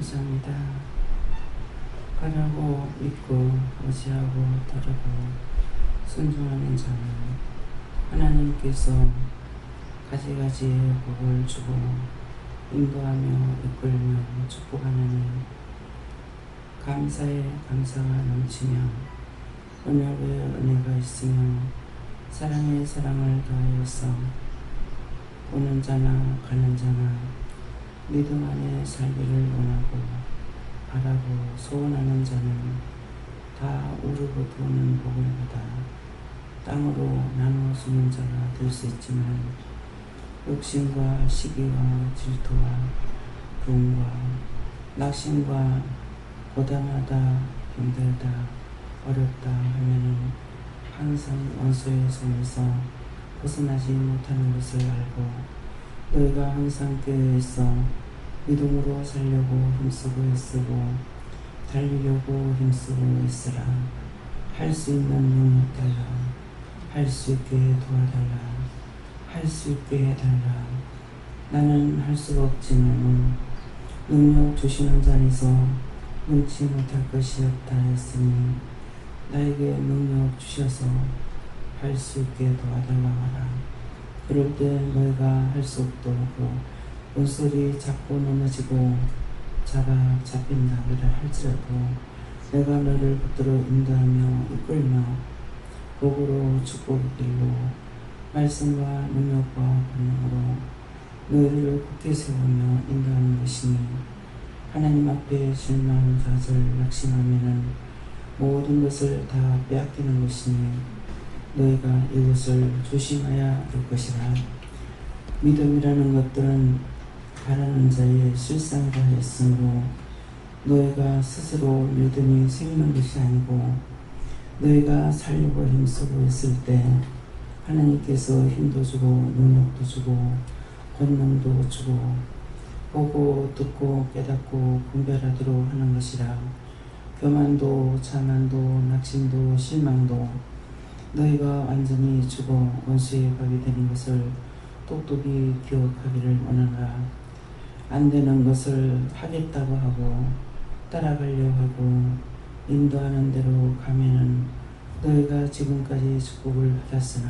감사합니다. 가라고 믿고 의지하고 따르고 순종하는 자는 하나님께서 가지가지의 복을 주고 인도하며 이끌며 축복하느니 감사에 감사가 넘치며 은혜에 은혜가 있으며 사랑에 사랑을 더하여서 오는 자나 가는 자나 믿음 안에 살기를 원하고 바라고 소원하는 자는 다 우르고 도는 복을 받아 땅으로 나누어 주는 자가 될 수 있지만 욕심과 시기와 질투와 분과 낙심과 고단하다 힘들다 어렵다 하면은 항상 원수의 손에서 벗어나지 못하는 것을 알고 너희가 항상 깨어 있어 믿음으로 살려고 힘쓰고 애쓰고 달리려고 힘쓰고 있으라. 할 수 있는 능력 달라. 할 수 있게 도와달라. 할 수 있게 해달라. 나는 할 수가 없지만 능력 주시는 자리서 능치 못할 것이 없다 했으니 나에게 능력 주셔서 할 수 있게 도와달라 하라. 그럴 때 너희가 할 수 없도록 온솔이 자꾸 넘어지고 자가 잡힌다 그래 할지라도 내가 너를 붙들어 인도하며 이끌며 복으로 축복의 길로 말씀과 능력과 권능으로 너희를 굳게 세우며 인도하는 것이니 하나님 앞에 실망, 좌절, 낙심하면은 모든 것을 다 빼앗기는 것이니 너희가 이것을 조심해야 될 것이라. 믿음이라는 것들은 바라는 자의 실상이라 했으므로 너희가 스스로 믿음이 생기는 것이 아니고 너희가 살려고 힘쓰고 있을 때 하나님께서 힘도 주고 능력도 주고 권능도 주고 보고 듣고 깨닫고 분별하도록 하는 것이라. 교만도 자만도 낙심도 실망도 너희가 완전히 죽어 원수의 밥이 되는 것을 똑똑히 기억하기를 원하노라. 안 되는 것을 하겠다고 하고 따라가려고 하고 인도하는 대로 가면은 너희가 지금까지 축복을 받았으나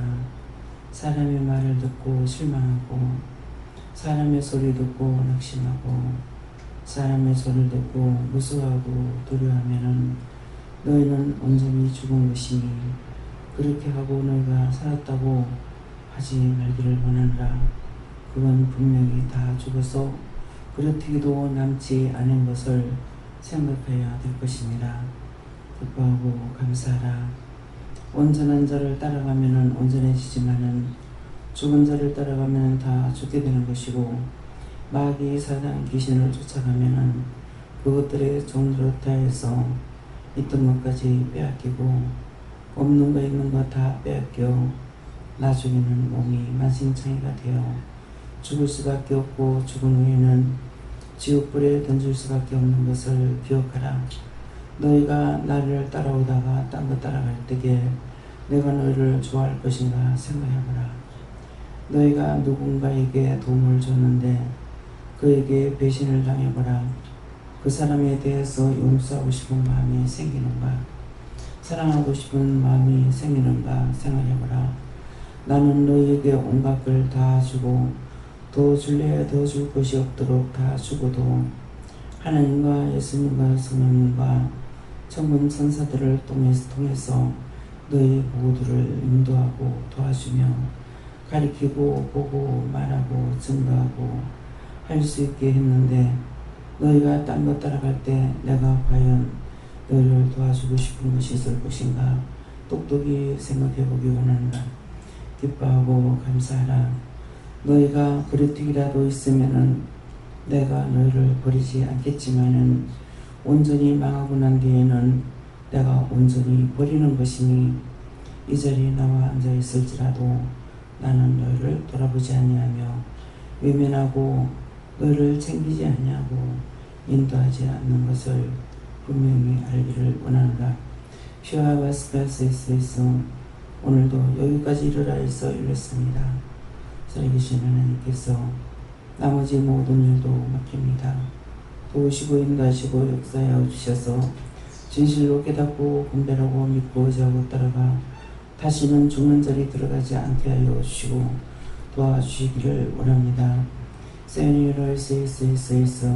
사람의 말을 듣고 실망하고 사람의 소리 듣고 낙심하고 사람의 소리를 듣고 무서워하고 두려워하면은 너희는 온전히 죽은 것이니 그렇게 하고 너희가 살았다고 하지 말기를 원하노라. 그건 분명히 다 죽어서 그렇다기도 남지 않은 것을 생각해야 될 것입니다. 기뻐하고 감사하라. 온전한 자를 따라가면은 온전해지지만은 죽은 자를 따라가면은 다 죽게 되는 것이고 마귀 사단 귀신을 쫓아가면은 그것들의 종노릇 하여서 있던 것까지 빼앗기고 없는 거 있는 거 다 빼앗겨 나중에는 몸이 만신창이가 되어 죽을 수밖에 없고 죽은 후에는 지옥불에 던질 수밖에 없는 것을 기억하라. 너희가 나를 따라오다가 딴 거 따라갈 때에 내가 너희를 좋아할 것인가 생각해보라. 너희가 누군가에게 도움을 줬는데 그에게 배신을 당해보라. 그 사람에 대해서 용서하고 싶은 마음이 생기는가? 사랑하고 싶은 마음이 생기는가 생각해보라. 나는 너희에게 온갖 걸 다 주고 더 줄래야 더 줄 것이 없도록 다 주고도 하나님과 예수님과 성령님과 천군 천사들을 통해서 너희 모두를 인도하고 도와주며 가리키고 보고 말하고 증거하고 할 수 있게 했는데 너희가 딴 것 따라갈 때 내가 과연 너희를 도와주고 싶은 것이 있을 것인가 똑똑히 생각해보기 원한다. 기뻐하고 감사하라. 너희가 그릇이라도 있으면은 내가 너희를 버리지 않겠지만은 온전히 망하고 난 뒤에는 내가 온전히 버리는 것이니 이 자리에 나와 앉아 있을지라도 나는 너희를 돌아보지 아니하며 외면하고 너희를 챙기지 아니하고 인도하지 않는 것을 분명히 알기를 원하노라. 피와 바스카스에서 오늘도 여기까지 이르라 해서 이랬습니다. 살아계신 하나님께서 나머지 모든 일도 맡깁니다. 도우시고 인도하시고 역사하여 주셔서 진실로 깨닫고 분별하고 믿고 의지하고 따라가 다시는 죽는 자리 들어가지 않게 하여 주시고 도와주시기를 원합니다. 세니를 세이세이세이서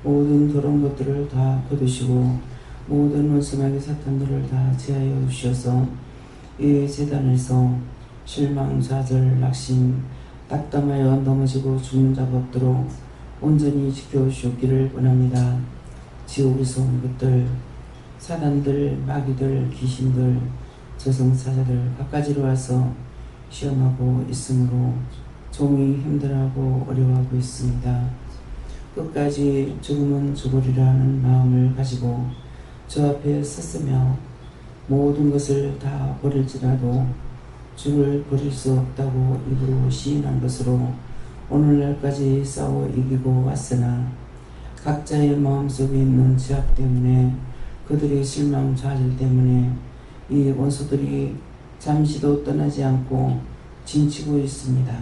모든 더러운 것들을 다 거두시고 모든 원수마귀 사탄들을 다 제하여 주셔서 이 재단에서 실망, 좌절, 낙심, 낙담하여 넘어지고 죽는 자가 없도록 온전히 지켜주시기를 원합니다. 지옥에서 온 것들, 사단들, 마귀들, 귀신들, 저승사자들 갖가지로 와서 시험하고 있으므로 종이 힘들어하고 어려워하고 있습니다. 끝까지 죽으면 죽으리라 하는 마음을 가지고 주 앞에 섰으며 모든 것을 다 버릴지라도 주를 버릴 수 없다고 입으로 시인한 것으로 오늘날까지 싸워 이기고 왔으나 각자의 마음속에 있는 죄악 때문에 그들의 실망 좌절 때문에 이 원수들이 잠시도 떠나지 않고 진치고 있습니다.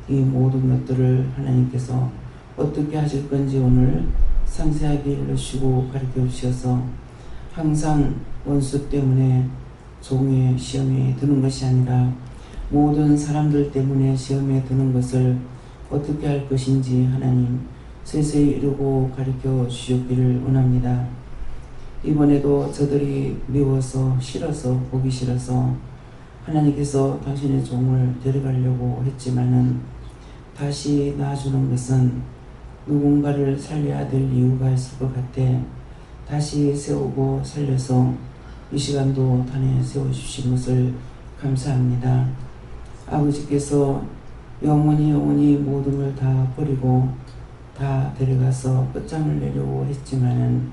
이 모든 것들을 하나님께서 어떻게 하실 건지 오늘 상세하게 일러주시고 가르쳐 주셔서 항상 원수 때문에 종의 시험에 드는 것이 아니라 모든 사람들 때문에 시험에 드는 것을 어떻게 할 것인지 하나님 세세히 이루고 가르쳐 주셨기를 원합니다. 이번에도 저들이 미워서 싫어서 보기 싫어서 하나님께서 당신의 종을 데려가려고 했지만은 다시 낳아주는 것은 누군가를 살려야 될 이유가 있을 것 같아 다시 세우고 살려서 이 시간도 단에 세워주신 것을 감사합니다. 아버지께서 영원히 모든 걸 다 버리고 다 데려가서 끝장을 내려고 했지만은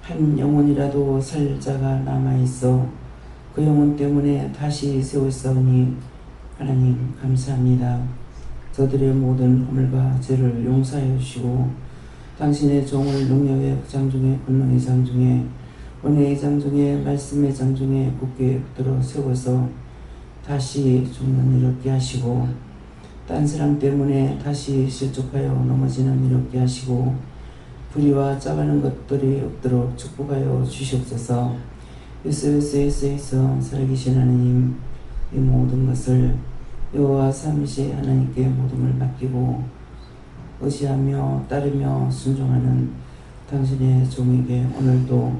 한 영혼이라도 살 자가 남아있어 그 영혼 때문에 다시 세우사오니 하나님 감사합니다. 저들의 모든 허물과 죄를 용서하여 주시고 당신의 종을 능력의 장중에 권능의 장중에 은혜의 장중에 말씀의 장중에 굳게 붙들어 세워서 다시 죽는 일 없게 하시고 딴 사람 때문에 다시 실족하여 넘어지는 일 없게 하시고 불의와 짜가는 것들이 없도록 축복하여 주시옵소서. 예수에서 살아계신 하나님 이 모든 것을 여호와 삼위시 하나님께 모든 걸 맡기고 의지하며 따르며 순종하는 당신의 종에게 오늘도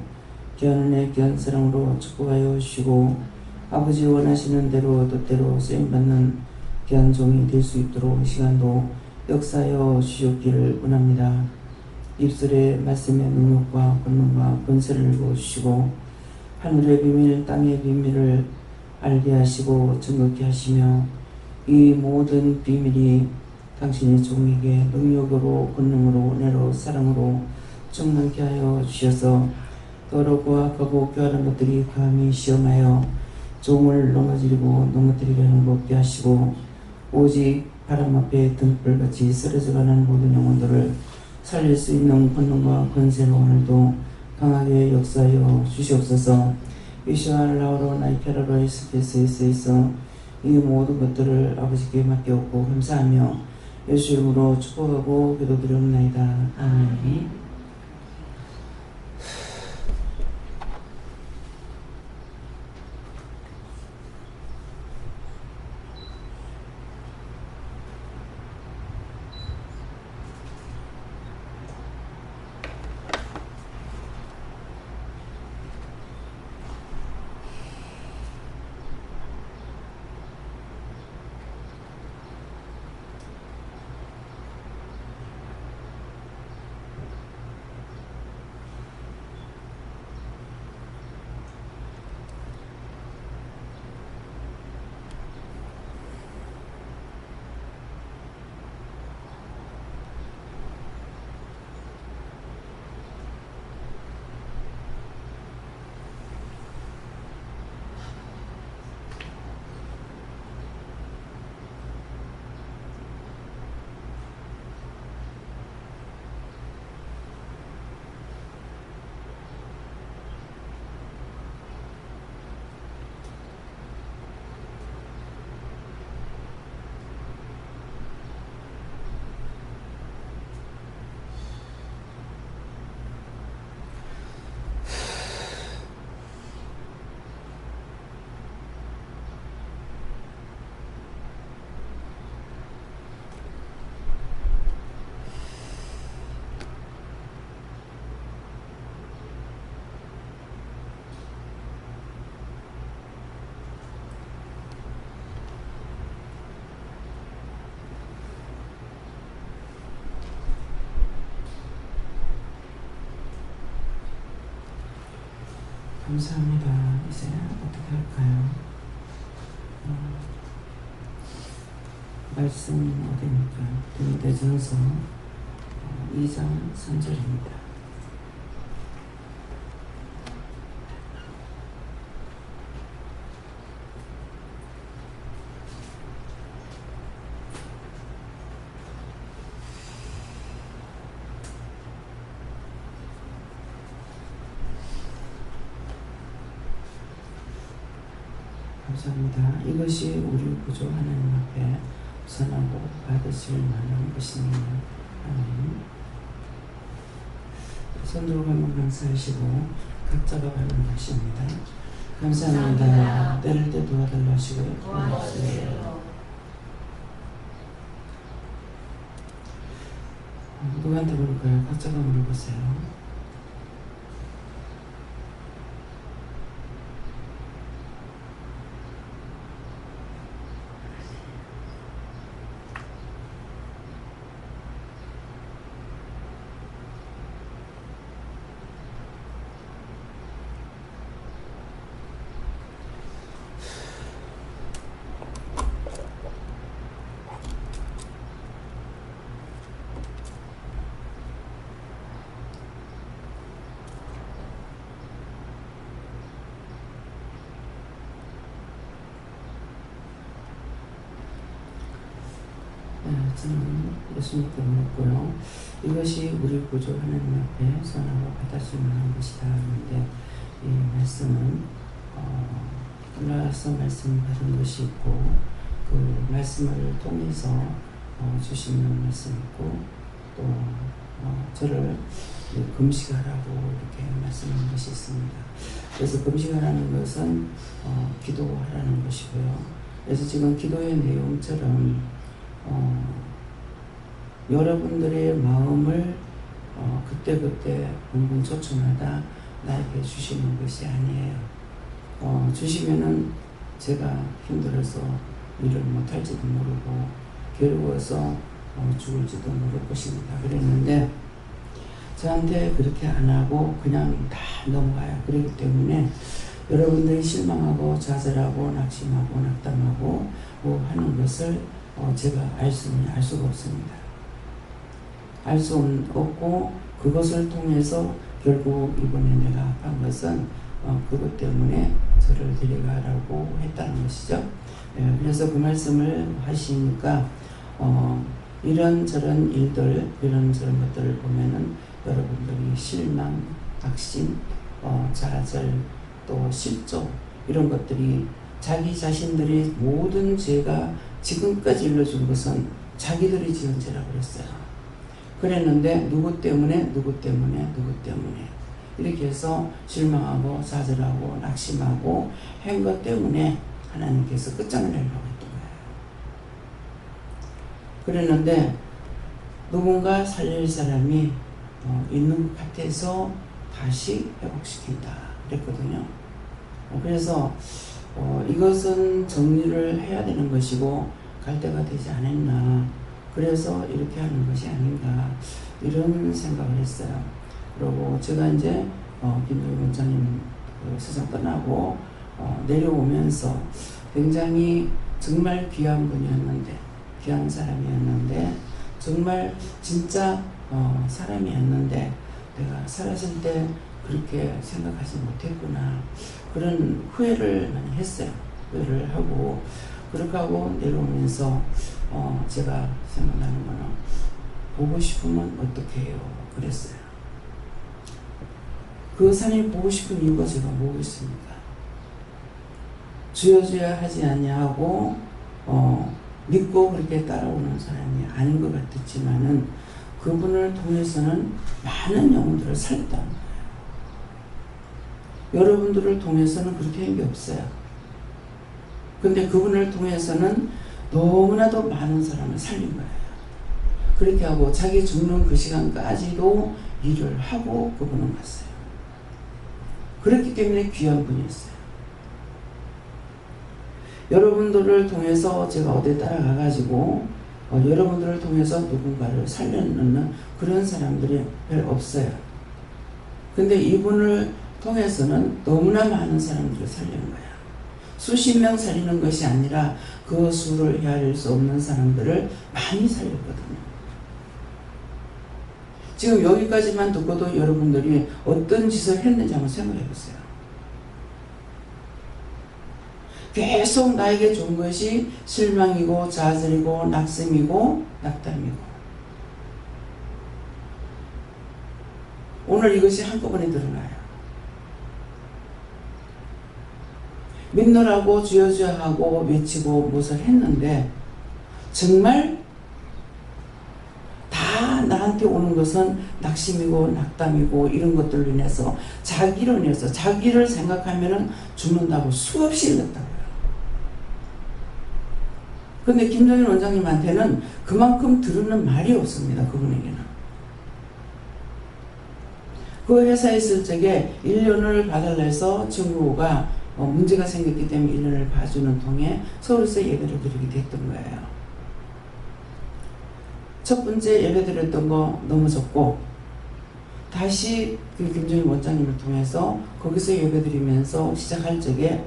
귀한 은혜 귀한 사랑으로 축복하여 주시고 아버지 원하시는 대로 뜻대로 쓰임받는 귀한 종이 될 수 있도록 이 시간도 역사하여 주셨기를 원합니다. 입술에 말씀의 능력과 권능과 권세를 부어주시고 하늘의 비밀 땅의 비밀을 알게 하시고 증거케 하시며 이 모든 비밀이 당신의 종에게 능력으로 권능으로 은혜로 사랑으로 충만케 하여 주셔서 더럽고 악하고 교활한 것들이 감히 시험하여 종을 넘어뜨리고 넘어뜨리려는 것 없게 하시고 오직 바람 앞에 등불같이 쓰러져가는 모든 영혼들을 살릴 수 있는 권능과 권세로 오늘도 강하게 역사하여 주시옵소서. 이시와 라우로 나이케라로 예수께서 이 모든 것들을 아버지께 맡겨오고 감사하며 예수 이름으로 축복하고 기도드리옵나이다. 아멘. 감사합니다. 이제 어떻게 할까요? 말씀 어디입니까? 디모데전서 2장 3절입니다. 감사합니다. 이것이 우리 구주 하나님 앞에 선하고 받으실 만한 것이니라. 아멘. 손들고 한번 감사하시고 각자가 받는 것입니다. 감사합니다. 때릴 때 도와달라 하시고요. 누구한테 물을까요? 각자가 물어보세요. 저는 예수님께 물었고요. 이것이 우리 구주 하나님 앞에 선하고 받아줄 만한 것이다 하는데 이 말씀은 올라와서 말씀을 받은 것이 있고 그 말씀을 통해서 주시는 말씀이 있고 또 저를 금식하라고 이렇게 말씀하는 것이 있습니다. 그래서 금식하라는 것은 기도하라는 것이고요. 그래서 지금 기도의 내용처럼 여러분들의 마음을 그때그때 분분초초마다 나에게 주시는 것이 아니에요. 주시면은 제가 힘들어서 일을 못할지도 모르고 괴로워서 죽을지도 모를 것입니다. 그랬는데 저한테 그렇게 안 하고 그냥 다 넘어가요. 그렇기 때문에 여러분들이 실망하고 좌절하고 낙심하고 낙담하고 하는 것을 제가 알 수가 없습니다. 알 수 없고 그것을 통해서 결국 이번에 내가 아픈 것은 그것 때문에 저를 데려가라고 했다는 것이죠. 그래서 그 말씀을 하시니까 이런저런 일들 이런저런 것들을 보면은 여러분들이 실망, 낙심, 좌절 또 실조 이런 것들이 자기 자신들이 모든 죄가 지금까지 일러준 것은 자기들이 지은 죄라고 그랬어요. 그랬는데 누구 때문에 이렇게 해서 실망하고 좌절하고 낙심하고 한 것 때문에 하나님께서 끝장을 내려고 했던 거예요. 그랬는데 누군가 살릴 사람이 있는 것 같아서 다시 회복시킨다 그랬거든요. 그래서 이것은 정리를 해야 되는 것이고 갈 때가 되지 않았나, 그래서 이렇게 하는 것이 아닌가 이런 생각을 했어요. 그리고 제가 이제 김도희 원장님 수장 끝나고 내려오면서 굉장히 정말 귀한 분이었는데, 귀한 사람이었는데, 정말 진짜 사람이었는데 내가 살았을 때 그렇게 생각하지 못했구나, 그런 후회를 많이 했어요. 후회를 하고, 그렇게 하고 내려오면서 제가 생각나는 거는 보고 싶으면 어떻게 해요? 그랬어요. 그 사람이 보고 싶은 이유가 제가 뭐겠습니까? 주여주여 하지 않냐고 믿고 그렇게 따라오는 사람이 아닌 것 같았지만은 그분을 통해서는 많은 영혼들을 살렸다는 거예요. 여러분들을 통해서는 그렇게 한 게 없어요. 근데 그분을 통해서는 너무나도 많은 사람을 살린 거예요. 그렇게 하고 자기 죽는 그 시간까지도 일을 하고 그분은 갔어요. 그렇기 때문에 귀한 분이었어요. 여러분들을 통해서 제가 어디 따라가가지고 여러분들을 통해서 누군가를 살려놓는 그런 사람들이 별로 없어요. 근데 이분을 통해서는 너무나 많은 사람들을 살리는 거야. 수십 명 살리는 것이 아니라 그 수를 헤아릴 수 없는 사람들을 많이 살렸거든요. 지금 여기까지만 듣고도 여러분들이 어떤 짓을 했는지 한번 생각해 보세요. 계속 나에게 준 것이 실망이고 좌절이고 낙심이고 낙담이고, 오늘 이것이 한꺼번에 드러나요. 믿노라고 주여주여 하고 외치고 무엇을 했는데 정말 다 나한테 오는 것은 낙심이고 낙담이고 이런 것들로 인해서 자기를 인해서 자기를 생각하면은 죽는다고 수없이 일렀다고요. 근데 김정인 원장님한테는 그만큼 들으는 말이 없습니다. 그분에게는. 그 회사에 있을 적에 1년을 봐달라 해서 친구가 문제가 생겼기 때문에 1년을 봐주는 통에 서울에서 예배를 드리게 됐던 거예요. 첫 번째 예배 드렸던 거 넘어졌고, 다시 그 김정인 원장님을 통해서 거기서 예배 드리면서 시작할 적에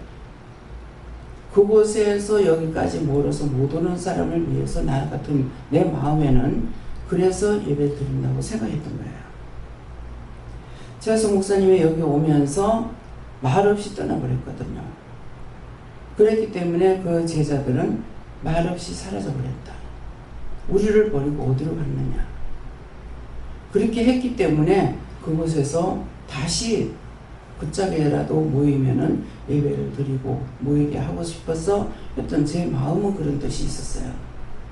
그곳에서 여기까지 멀어서 못 오는 사람을 위해서 나 같은 내 마음에는 그래서 예배 드린다고 생각했던 거예요. 최하성 목사님이 여기 오면서 말없이 떠나버렸거든요. 그랬기 때문에 그 제자들은 말없이 사라져버렸다. 우리를 버리고 어디로 갔느냐. 그렇게 했기 때문에 그곳에서 다시 그짝에라도 모이면은 예배를 드리고 모이게 하고 싶어서 했던 제 마음은 그런 뜻이 있었어요.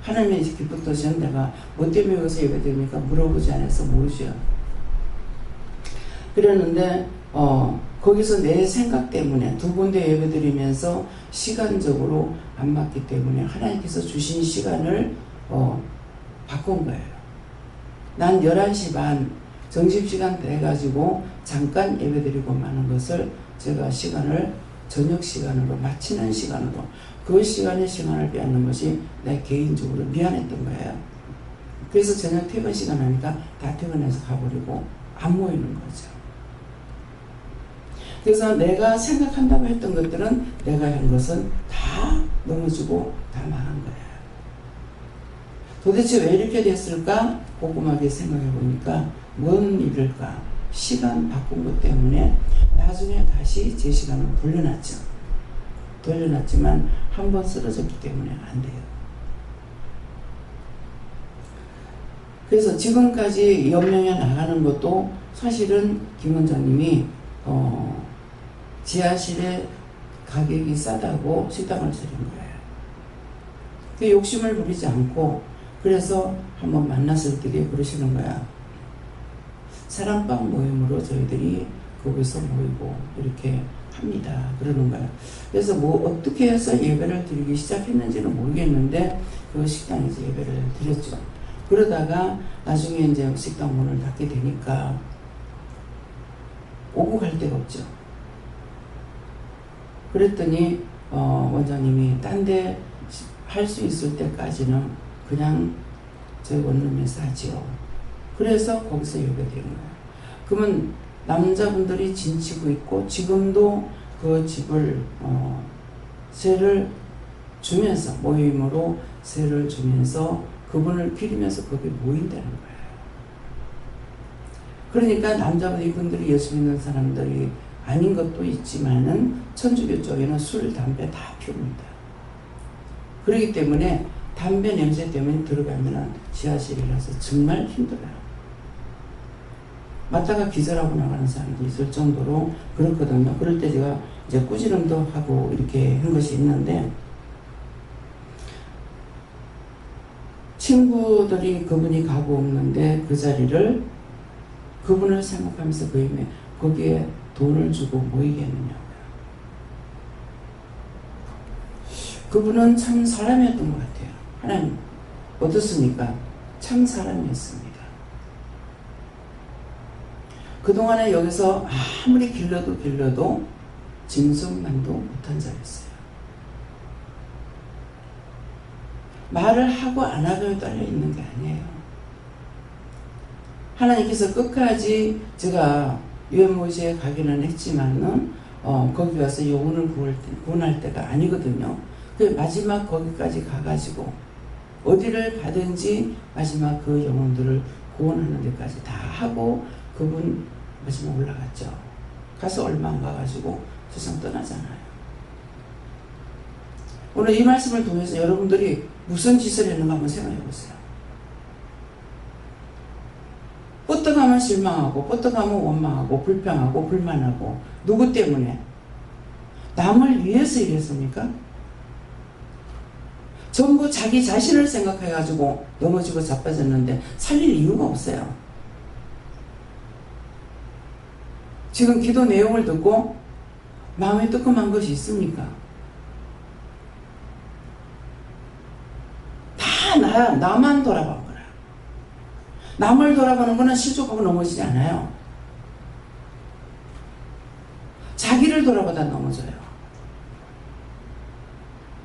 하나님의 기쁜 뜻은 내가 뭐 때문에 여기서 예배 드립니까? 물어보지 않아서 모르죠. 그랬는데 거기서 내 생각 때문에 두 군데 예배 드리면서 시간적으로 안 맞기 때문에 하나님께서 주신 시간을 바꾼 거예요. 난 11시 반 점심시간 돼가지고 잠깐 예배드리고 마는 것을 제가 시간을 저녁 시간으로 마치는 시간으로, 그 시간의 시간을 빼앗는 것이 내 개인적으로 미안했던 거예요. 그래서 저녁 퇴근 시간 하니까 다 퇴근해서 가버리고 안 모이는 거죠. 그래서 내가 생각한다고 했던 것들은 내가 한 것은 다 넘어지고 다 망한 거예요. 도대체 왜 이렇게 됐을까? 꼼꼼하게 생각해 보니까 뭔 일일까? 시간 바꾼 것 때문에 나중에 다시 제 시간을 돌려놨죠. 돌려놨지만 한 번 쓰러졌기 때문에 안 돼요. 그래서 지금까지 연명해 나가는 것도 사실은 김 원장님이 지하실에 가격이 싸다고 식당을 차린 거예요. 그 욕심을 부리지 않고, 그래서 한번 만났을 때 그러시는 거야. 사랑방 모임으로 저희들이 거기서 모이고 이렇게 합니다. 그러는 거야. 그래서 뭐 어떻게 해서 예배를 드리기 시작했는지는 모르겠는데 그 식당에서 예배를 드렸죠. 그러다가 나중에 이제 식당 문을 닫게 되니까 오고 갈 데가 없죠. 그랬더니 원장님이 딴 데 할 수 있을 때까지는 그냥 저희 원룸에서 하지요. 그래서 거기서 예배드린 거예요. 그러면 남자분들이 진치고 있고 지금도 그 집을 세를 주면서, 모임으로 세를 주면서 그분을 기리면서 거기 모인다는 거예요. 그러니까 남자분들, 이분들이 예수 믿는 사람들이 아닌 것도 있지만은 천주교 쪽에는 술, 담배 다 피웁니다. 그렇기 때문에 담배 냄새 때문에 들어가면은 지하실이라서 정말 힘들어요. 맞다가 기절하고 나가는 사람도 있을 정도로 그렇거든요. 그럴 때 제가 이제 꾸지람도 하고 이렇게 한 것이 있는데, 친구들이 그분이 가고 없는데 그 자리를 그분을 생각하면서 거기에 돈을 주고 모이겠느냐고요. 그분은 참 사람이었던 것 같아요. 하나님 어떻습니까? 참 사람이었습니다. 그동안에 여기서 아무리 길러도 짐승만도 못한 자였어요. 말을 하고 안 하고에 딸려 있는 게 아니에요. 하나님께서 끝까지 제가 유엔모지에 가기는 했지만은 거기 가서 영혼을 구원할 때가 아니거든요. 그 마지막 거기까지 가가지고 어디를 가든지 마지막 그 영혼들을 구원하는 데까지 다 하고 그분 마지막 올라갔죠. 가서 얼마 안 가가지고 세상 떠나잖아요. 오늘 이 말씀을 통해서 여러분들이 무슨 짓을 했는가 한번 생각해 보세요. 뻗어가면 실망하고 뻗어가면 원망하고 불평하고 불만하고 누구 때문에? 남을 위해서 이랬습니까? 전부 자기 자신을 생각해가지고 넘어지고 자빠졌는데 살릴 이유가 없어요. 지금 기도 내용을 듣고 마음에 뜨끔한 것이 있습니까? 다 나만 돌아본 거라. 남을 돌아보는 거는 실족하고 넘어지지 않아요. 자기를 돌아보다 넘어져요.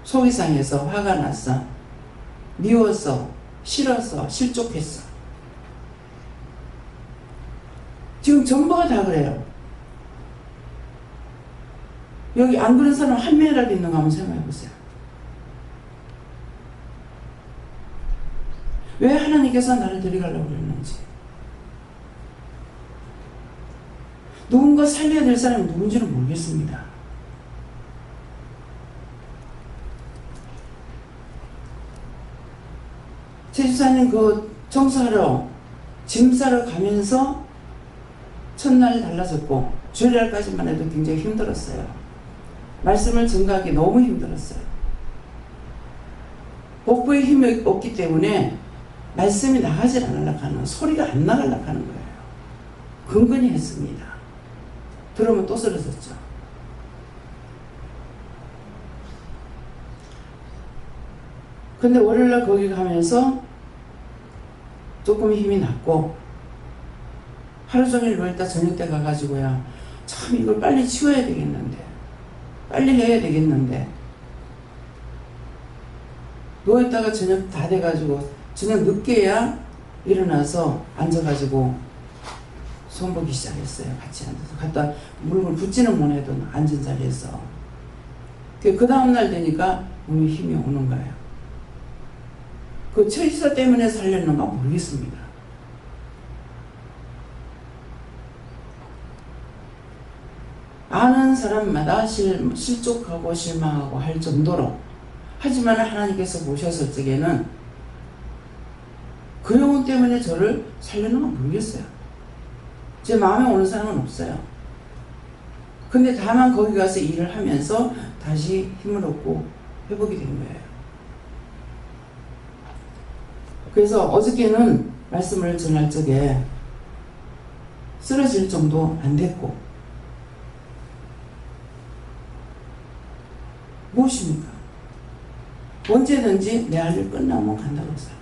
속이 상해서 화가 났어. 미웠어. 싫었어. 실족했어. 지금 전부가 다 그래요. 여기 안 그런 사람 한 명이라도 있는가 한번 생각해 보세요. 왜 하나님께서 나를 데려가려고 그랬는지. 누군가 살려야 될 사람이 누군지는 모르겠습니다. 제주사님 그 청소하러 짐 싸러 가면서 첫날 달라졌고 주일날까지만 해도 굉장히 힘들었어요. 말씀을 증거하기 너무 힘들었어요. 복부에 힘이 없기 때문에 말씀이 나가지 않으려고 하는, 소리가 안 나가려고 하는 거예요. 근근히 했습니다. 들으면 또 쓰러졌죠. 근데 월요일날 거기 가면서 조금 힘이 났고 하루 종일 누워있다 저녁 때 가가지고야 참 이걸 빨리 치워야 되겠는데 빨리 해야 되겠는데 누워있다가 저녁 다 돼가지고 저녁 늦게야 일어나서 앉아가지고 손 보기 시작했어요. 같이 앉아서 갖다 물건 붙지는 못해도 앉은 자리에서 그 다음날 되니까 몸에 힘이 오는 거예요. 그 처지사 때문에 살렸는가 모르겠습니다. 아는 사람마다 실족하고 실망하고 할 정도로, 하지만 하나님께서 보셨을 적에는 그 영혼 때문에 저를 살렸는가 모르겠어요. 제 마음에 오는 사람은 없어요. 근데 다만 거기 가서 일을 하면서 다시 힘을 얻고 회복이 된 거예요. 그래서 어저께는 말씀을 전할 적에 쓰러질 정도 안 됐고, 무엇입니까? 언제든지 내 할 일 끝나면 간다고 했어요.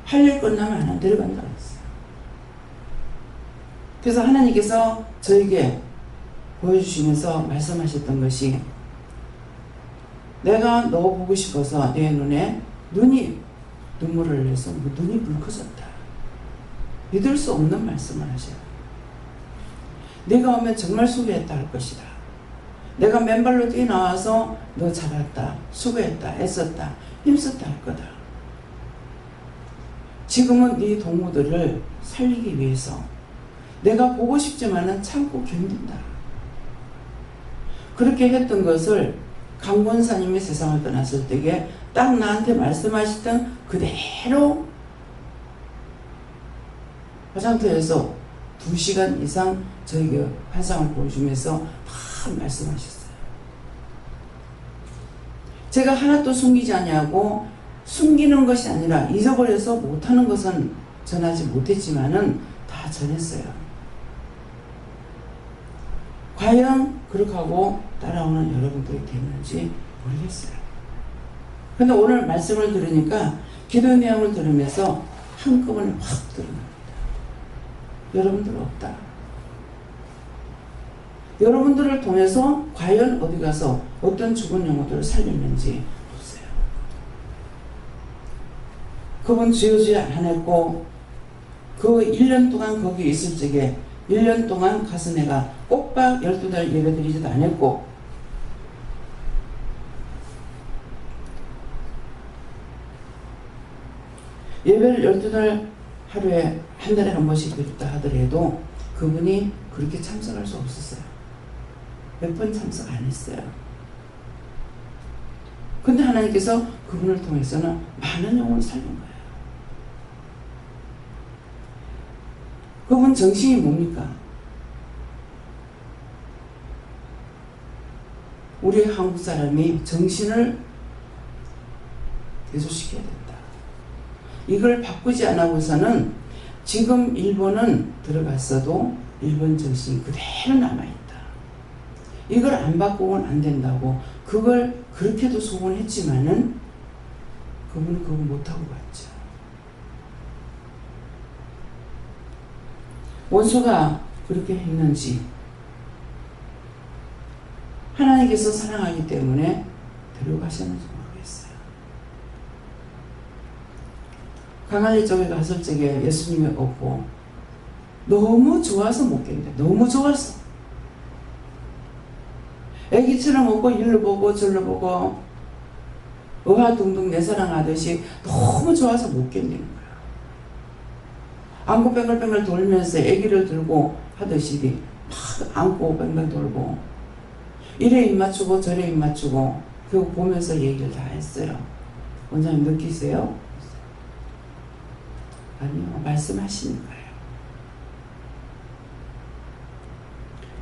할 일 끝나면 안 내려간다고 했어요. 그래서 하나님께서 저에게 보여주시면서 말씀하셨던 것이, 내가 너 보고 싶어서 내 눈에 눈물을 흘려서 눈이 붉어졌다. 믿을 수 없는 말씀을 하셔요. 내가 오면 정말 수고했다 할 것이다. 내가 맨발로 뛰어나와서 너 잡았다, 수고했다, 애썼다, 힘썼다 할 거다. 지금은 네 동무들을 살리기 위해서 내가 보고 싶지만은 참고 견딘다. 그렇게 했던 것을 강권사님이 세상을 떠났을 때에 딱 나한테 말씀하시던 그대로 화장터에서 2시간 이상 저에게 환상을 보여주면서 다 말씀하셨어요. 제가 하나도 숨기지 않냐고, 숨기는 것이 아니라 잊어버려서 못하는 것은 전하지 못했지만은 다 전했어요. 과연 그렇게 하고 따라오는 여러분들이 되는지 모르겠어요. 근데 오늘 말씀을 들으니까 기도 내용을 들으면서 한꺼번에 확 드러납니다. 여러분들 없다. 여러분들을 통해서 과연 어디 가서 어떤 죽은 영혼들을 살렸는지 보세요. 그분 주여 안 했고 그 1년 동안 거기 있을 적에 1년 동안 가서 내가 꼬박 12달 예배 드리지도 않았고, 예배를 12달 하루에 한 달에 한 번씩 드렸다 하더라도 그분이 그렇게 참석할 수 없었어요. 몇 번 참석 안 했어요. 근데 하나님께서 그분을 통해서는 많은 영혼을 살린 거예요. 그분 정신이 뭡니까? 우리 한국 사람이 정신을 개조시켜야 된다. 이걸 바꾸지 않고서는 지금 일본은 들어갔어도 일본 정신이 그대로 남아있다. 이걸 안 바꾸고는 안 된다고 그걸 그렇게도 소원했지만은 그분은 그거 못하고 갔죠. 원수가 그렇게 했는지 하나님께서 사랑하기 때문에 데려가셨는지 모르겠어요. 강아지 쪽에 갔을 적에 예수님이 없고 너무 좋아서 못 견뎌. 너무 좋아서 애기처럼 없고 일로 보고 절로 보고 의아둥둥 내 사랑하듯이 너무 좋아서 못 견디는 거야. 안고 뱅글뱅글 돌면서 애기를 들고 하듯이 막 안고 뱅글 돌고 이래 입 맞추고 저래 입 맞추고 그거 보면서 얘기를 다 했어요. 원장님 느끼세요? 아니요, 말씀하시는 거예요.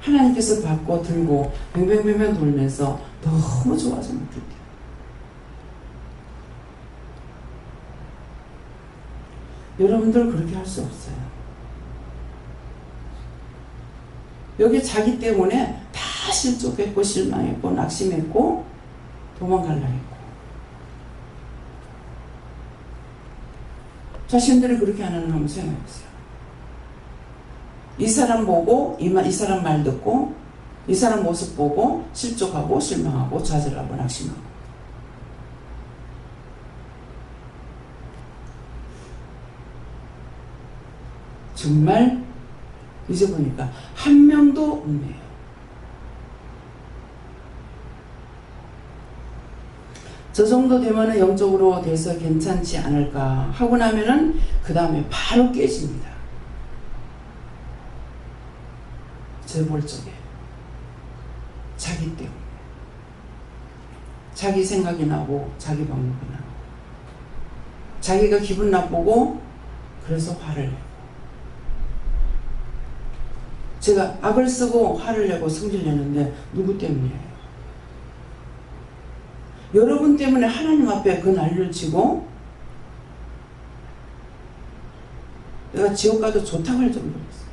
하나님께서 받고 들고 뱅뱅뱅뱅 돌면서 너무 좋아서 못 견뎌요. 여러분들 그렇게 할 수 없어요. 여기 자기 때문에 다 실족했고 실망했고 낙심했고 도망갈라 했고 자신들이 그렇게 하는 거 한번 생각해보세요. 이 사람 보고 이 사람 말 듣고 이 사람 모습 보고 실족하고 실망하고 좌절하고 낙심하고 정말 이제 보니까 한 명도 없네요. 저 정도 되면은 영적으로 돼서 괜찮지 않을까 하고 나면은 그 다음에 바로 깨집니다. 재벌 쪽에 자기 때문에 자기 생각이 나고 자기 방법이 나고 자기가 기분 나쁘고 그래서 화를 내고 제가 악을 쓰고 화를 내고 성질 내는데 누구 때문이에요? 여러분 때문에 하나님 앞에 그 난리를 치고 내가 지옥 가도 좋다고 할 정도였어요.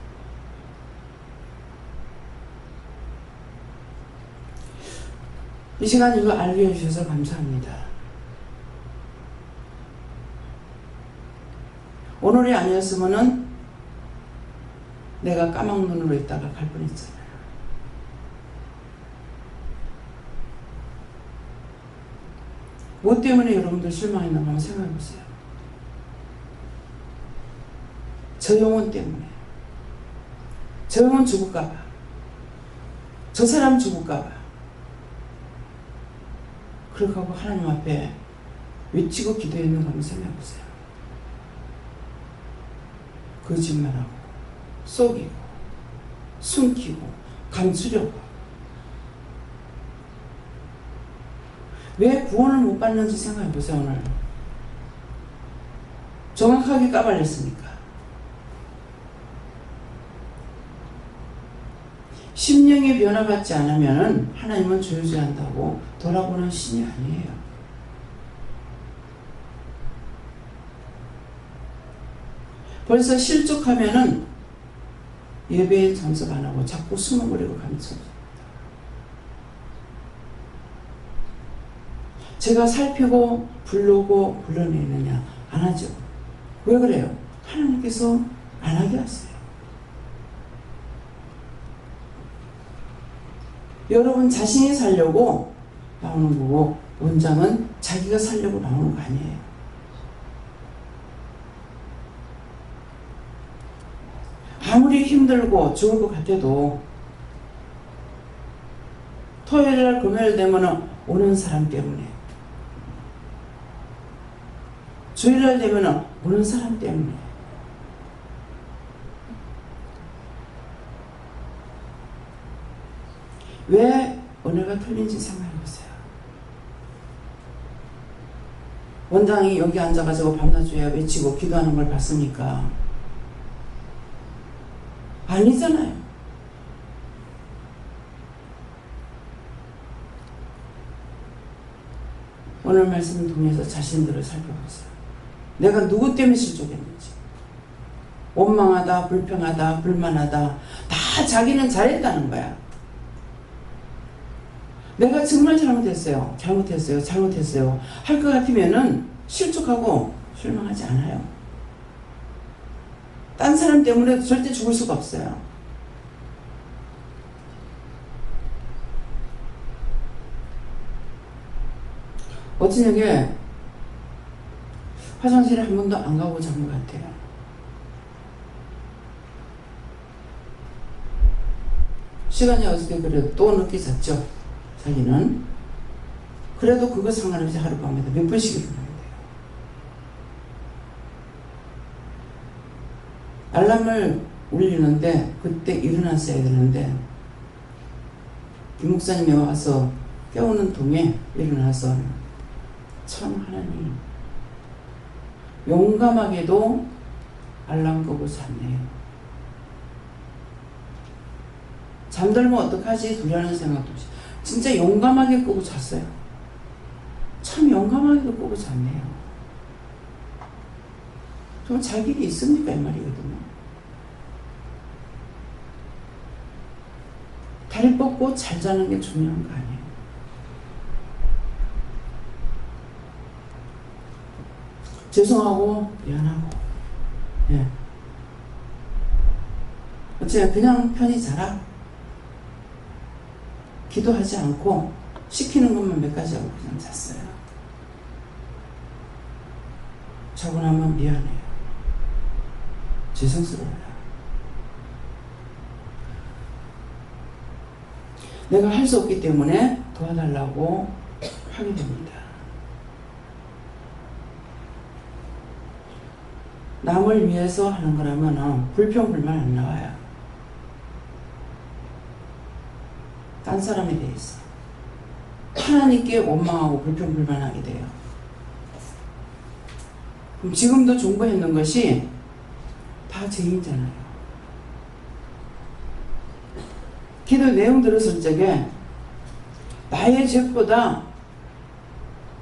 이 시간 이거 알게 해주셔서 감사합니다. 오늘이 아니었으면은 내가 까막눈으로 있다가 갈 뻔했잖아요. 뭐 때문에 여러분들 실망했나 한번 생각해보세요. 저 영혼 때문에. 저 영혼 죽을까봐. 저 사람 죽을까봐. 그렇게 하고 하나님 앞에 외치고 기도했는 거 한번 생각해보세요. 거짓말하고 속이고 숨기고 감추려고 왜 구원을 못 받는지 생각해보세요. 오늘 정확하게 까발렸으니까. 심령이 변화받지 않으면 하나님은 주유주한다고 돌아보는 신이 아니에요. 벌써 실족하면은 예배에 참석 안 하고 자꾸 숨어버리고 감춰. 제가 살피고 부르고 불러내느냐? 안 하죠. 왜 그래요? 하나님께서 안 하게 하세요. 여러분 자신이 살려고 나오는 거고 원장은 자기가 살려고 나오는 거 아니에요. 아무리 힘들고 죽을 것 같아도 토요일날 금요일 되면 오는 사람 때문에, 주일날 되면 오는 사람 때문에, 왜 은혜가 틀린지 생각해보세요. 원장이 여기 앉아가지고 밤낮주야 외치고 기도하는 걸 봤습니까? 아니잖아요. 오늘 말씀을 통해서 자신들을 살펴보세요. 내가 누구 때문에 실족했는지. 원망하다, 불평하다, 불만하다, 다 자기는 잘했다는 거야. 내가 정말 잘못했어요. 할 것 같으면은 실족하고 실망하지 않아요. 딴 사람 때문에 절대 죽을 수가 없어요. 어쩌냐게 화장실에 한 번도 안 가고 잔 것 같아요. 시간이 어떻게 그래도 또 늦게 잤죠. 자기는. 그래도 그거 상관없이 하룻밤에도 몇 번씩 일어나야 돼요. 알람을 울리는데 그때 일어났어야 되는데 이 목사님이 와서 깨우는 동에 일어나서 참 하나님 용감하게도 알람 끄고 잤네요. 잠들면 어떡하지? 두려는 생각도 없이 진짜 용감하게 끄고 잤어요. 참 용감하게도 끄고 잤네요. 좀 잘 길이 있습니까? 이 말이거든요. 다리 뻗고 잘 자는 게 중요한 거 아니에요. 죄송하고 미안하고, 예. 어째 그냥 편히 자라. 기도하지 않고 시키는 것만 몇 가지 하고 그냥 잤어요. 자고 나면 미안해요. 죄송스러워요. 내가 할 수 없기 때문에 도와달라고 하게 됩니다. 남을 위해서 하는 거라면 불평불만 안 나와요. 딴 사람에 대해서 하나님께 원망하고 불평불만하게 돼요. 그럼 지금도 중보했는 것이 다 죄인잖아요. 기도 내용 들었을 적에 나의 죄보다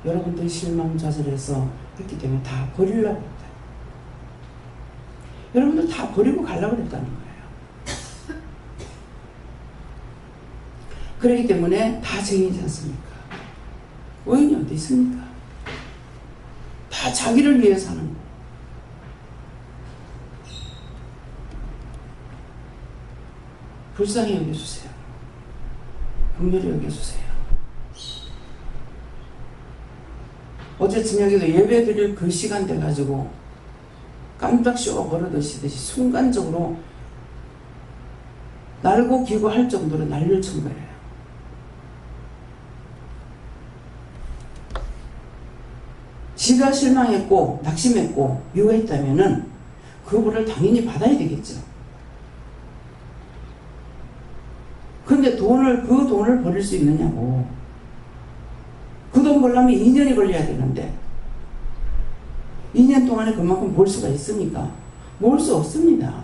여러분들 실망 좌절해서 했기 때문에 다 버리려고 했다. 여러분들 다 버리고 가려고 했다는 거예요. 그렇기 때문에 다 죄인이지 않습니까? 의인이 어디 있습니까? 다 자기를 위해 사는 거. 불쌍히 여겨주세요. 긍휼히 여겨주세요. 어제 저녁에도 예배 드릴 그 시간 돼가지고 깜짝 쇼가 벌어지듯이 순간적으로 날고 기고 할 정도로 난리를 친 거예요. 지가 실망했고 낙심했고 미워했다면은 그 벌을 당연히 받아야 되겠죠. 근데 그 돈을 버릴 수 있느냐고. 그 돈 벌려면 2년이 걸려야 되는데 2년 동안에 그만큼 벌 수가 있습니까? 모을 수 없습니다.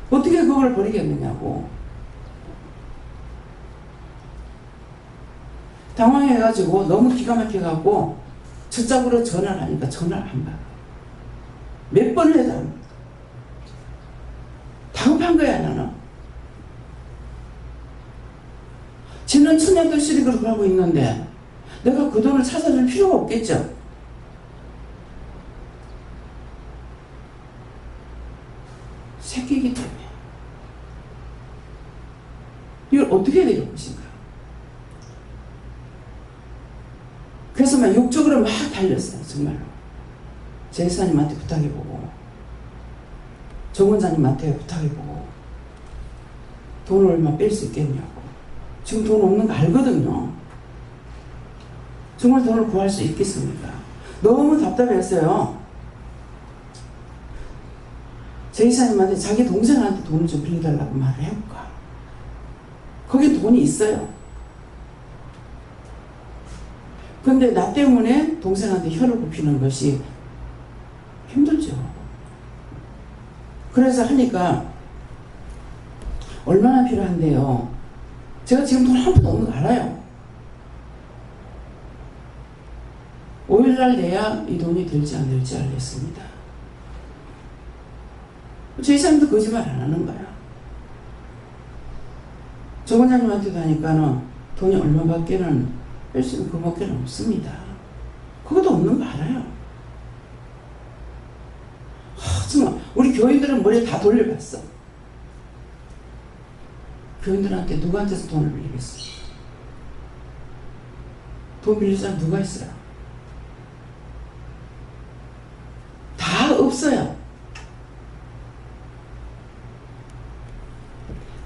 어떻게 그걸 버리겠느냐고. 당황해가지고 너무 기가 막혀가지고 저짝으로 전화를 하니까 전화를 안 받아. 몇 번을 해도 안 받아. 다급한 거야 나는. 지는 천년도시리 그렇게 하고 있는데 내가 그 돈을 찾아줄 필요가 없겠죠. 새끼이기 때문에. 이걸 어떻게 해야 될 것인가. 그래서 막 욕적으로 막 달렸어요. 정말로. 제사님한테 부탁해보고 정 원장님한테 부탁해보고 돈을 얼마 뺄 수 있겠냐고. 지금 돈 없는 거 알거든요. 정말 돈을 구할 수 있겠습니까? 너무 답답했어요. 제 이사님한테 자기 동생한테 돈을 좀 빌려달라고 말을 해볼까. 거기 돈이 있어요. 근데 나 때문에 동생한테 혀를 굽히는 것이 힘들죠. 그래서 하니까 얼마나 필요한데요. 제가 지금 돈 한 푼도 없는 거 알아요. 5일날 내야 이 돈이 될지 안 될지 알겠습니다. 저희 사람도 거짓말 안 하는 거야. 정 원장님한테도 하니까는 돈이 얼마밖에는 뺄 수 있는 그밖에 없습니다. 그것도 없는 거 알아요. 정말 우리 교인들은 머리에 다 돌려봤어. 교인들한테 누구한테서 돈을 빌리겠어? 돈 빌릴 사람 누가 있어요? 다 없어요.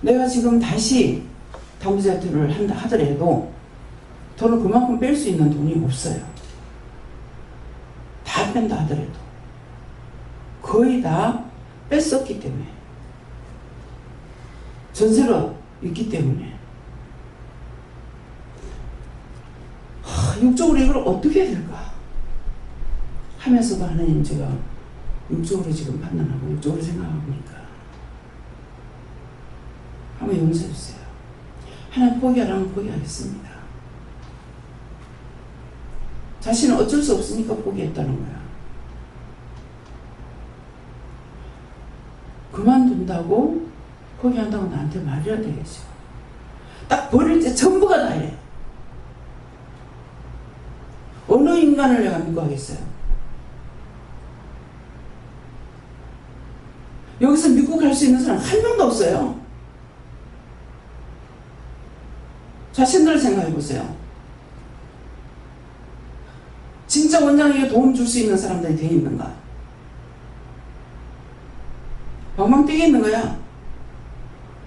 내가 지금 다시 다무제트를 한다 하더라도 돈을 그만큼 뺄 수 있는 돈이 없어요. 다 뺀다 하더라도 거의 다 뺐었기 때문에, 전세로 있기 때문에 육적으로 이걸 어떻게 해야 될까 하면서도 하나님, 제가 육적으로 지금 판단하고 육적으로 생각하고 보니까 한번 용서해 주세요. 하나님 포기하라면 포기하겠습니다. 자신은 어쩔 수 없으니까 포기했다는 거야. 그만둔다고 포기한다고 나한테 말해야 되겠죠. 딱 버릴 때 전부가 다 이래. 어느 인간을 내가 믿고 하겠어요? 여기서 믿고 갈 수 있는 사람 한 명도 없어요. 자신들을 생각해 보세요. 진짜 원장에게 도움 줄 수 있는 사람들이 되어 있는가? 방방 뛰게 있는 거야.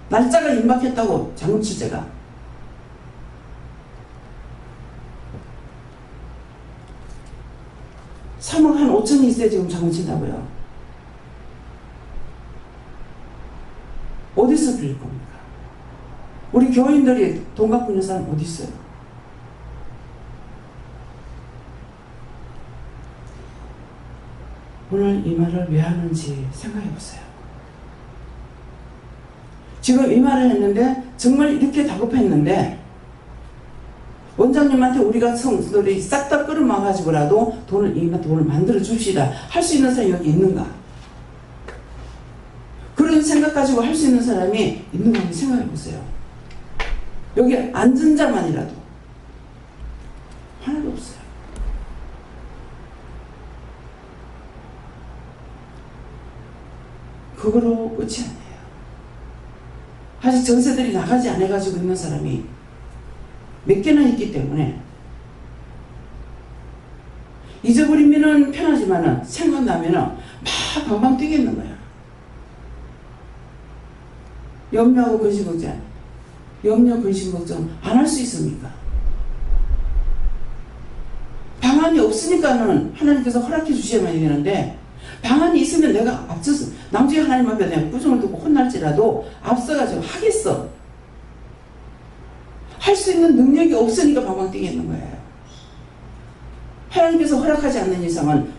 날짜가 임박했다고, 장훈칠제가. (3억) 한 5천이 있어야 지금 장훈친다고요. 어디서 빌릴 겁니까? 우리 교인들이 돈 갖고 있는 사람 어디 있어요? 오늘 이 말을 왜 하는지 생각해 보세요. 지금 이 말을 했는데 정말 이렇게 다급했는데 원장님한테 우리가 성도들이 싹 다 끌어막아가지고라도 돈을 만들어 줍시다 할 수 있는 사람이 여기 있는가? 그런 생각 가지고 할 수 있는 사람이 있는가 한번 생각해 보세요. 여기 앉은 자만이라도 하나도 없어요. 그거로 끝이 아니에요. 아직 전세들이 나가지 않아가지고 있는 사람이 몇 개나 있기 때문에 잊어버리면은 편하지만은 생각나면은 막 방방 뛰겠는 거야. 염려하고 근심 걱정, 염려 근심 걱정 안 할 수 있습니까? 방안이 없으니까는 하나님께서 허락해 주셔야만 되는데, 방안이 있으면 내가 앞서서 남주에 하나님 앞에 내가 꾸중을 듣고 혼날지라도 앞서가지고 하겠어. 할 수 있는 능력이 없으니까 방방 뛰겠는 거예요. 하나님께서 허락하지 않는 이상은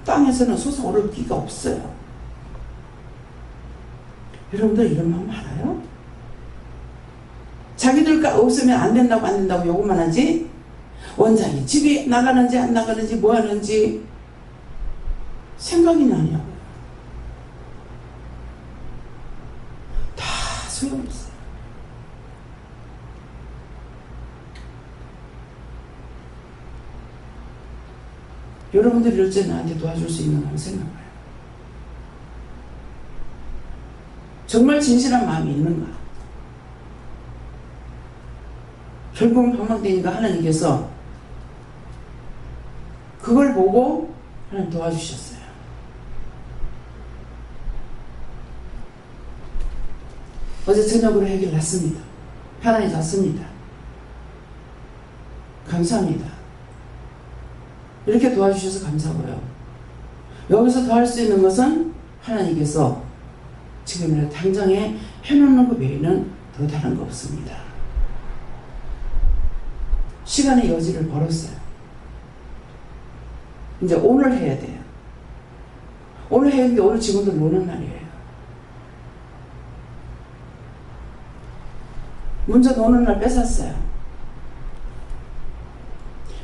땅에서는 솟아오를 기가 없어요. 여러분들 이런 마음 알아요? 자기들가 없으면 안 된다고 요구만 하지, 원장이 집에 나가는지 안 나가는지 뭐 하는지 생각이 나냐고요. 다 소용없어요. 여러분들이 이럴 때 나한테 도와줄 수 있는 건 생각해요. 정말 진실한 마음이 있는가? 결국은 방황되니까 하나님께서 그걸 보고 하나님 도와주셨어요. 어제 저녁으로 해결났습니다. 편안히 잤습니다. 감사합니다. 이렇게 도와주셔서 감사하고요. 여기서 더 할 수 있는 것은 하나님께서 지금이라도 당장에 해놓는 것 외에는 더 다른 거 없습니다. 시간의 여지를 벌었어요. 이제 오늘 해야 돼요. 오늘 해야 되는데 오늘 직원들 노는 날이에요. 먼저 노는 날 뺏었어요.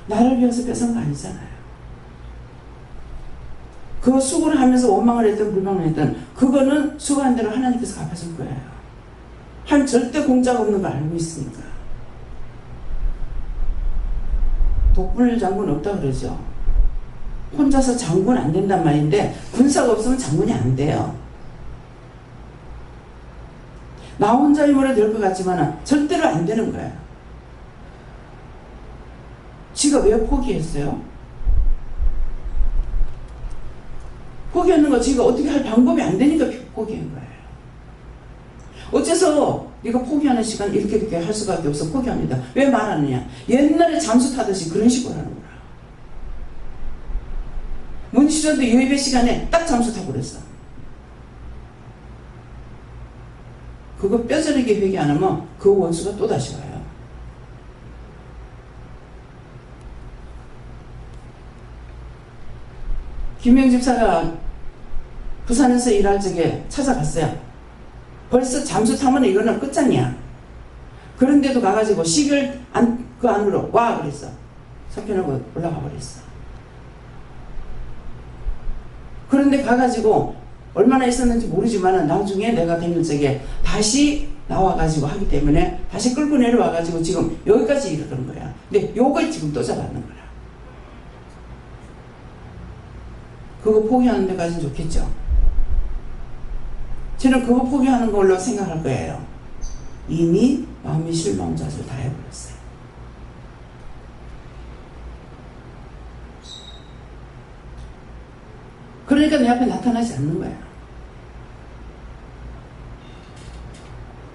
나를 위해서 뺏은 거 아니잖아요. 그 수고를 하면서 원망을 했던 불만을 했던 그거는 수고한 대로 하나님께서 갚아줄 거예요. 한 절대 공짜가 없는 걸 알고 있으니까. 독불 장군 없다 그러죠. 혼자서 장군 안 된단 말인데 군사가 없으면 장군이 안 돼요. 나 혼자 힘으로 될 것 같지만 절대로 안 되는 거예요. 지가 왜 포기했어요? 포기하는 거 지가 어떻게 할 방법이 안 되니까 포기한 거예요. 어째서 네가 포기하는 시간 이렇게 할 수밖에 없어 포기합니다. 왜 말하느냐? 옛날에 잠수 타듯이 그런 식으로 하는 거야. 문시전도 예배 시간에 딱 잠수 타고 그랬어. 그거 뼈저리게 회개 안 하면 그 원수가 또 다시 와요. 김영 집사가 부산에서 일할 적에 찾아갔어요. 벌써 잠수 타면 이거는 끝장이야. 그런데도 가가지고 12월 그 안으로 와 그랬어. 석현하고 올라가 버렸어. 그런데 가가지고 얼마나 있었는지 모르지만 나중에 내가 된 적에 다시 나와가지고 하기 때문에 다시 끌고 내려와가지고 지금 여기까지 이르는 거야. 근데 요걸 지금 또 잡았는 거야. 그거 포기하는 데까지는 좋겠죠. 저는 그거 포기하는 걸로 생각할 거예요. 이미 마음이 실망자를 다 해버렸어요. 그러니까 내 앞에 나타나지 않는 거야.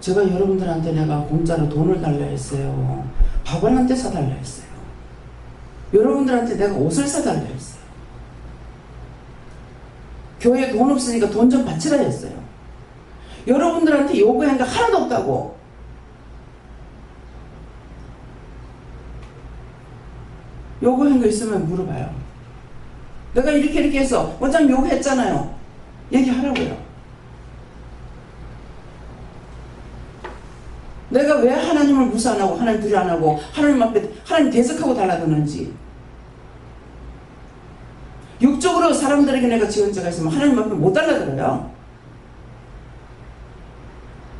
제가 여러분들한테 내가 공짜로 돈을 달라 했어요. 밥을 한 대 사달라 했어요. 여러분들한테 내가 옷을 사달라 했어요. 교회에 돈 없으니까 돈 좀 바치라 했어요. 여러분들한테 요구한 게 하나도 없다고. 요구한 거 있으면 물어봐요. 내가 이렇게 해서 원장님 요구했잖아요. 얘기하라고요. 내가 왜 하나님을 무시 안 하고 하나님 두려 안 하고 하나님 앞에 하나님 대적하고 달라드는지. 육적으로 사람들에게 내가 지은 죄가 있으면 하나님 앞에 못 달라들어요.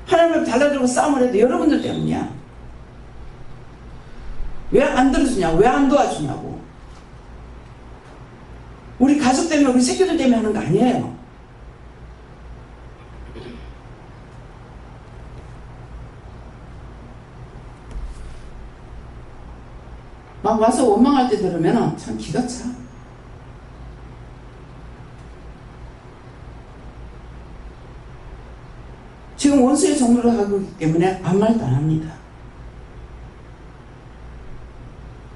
하나님 앞에 달라들고 싸움을 해도 여러분들 때문이야. 왜 안 들어주냐고, 왜 안 도와주냐고. 우리 가족 때문에, 우리 새끼들 때문에 하는 거 아니에요. 막 와서 원망할 때 들으면 참 기가 차. 지금 원수의 종로를 하고 있기 때문에 아무 말도 안 합니다.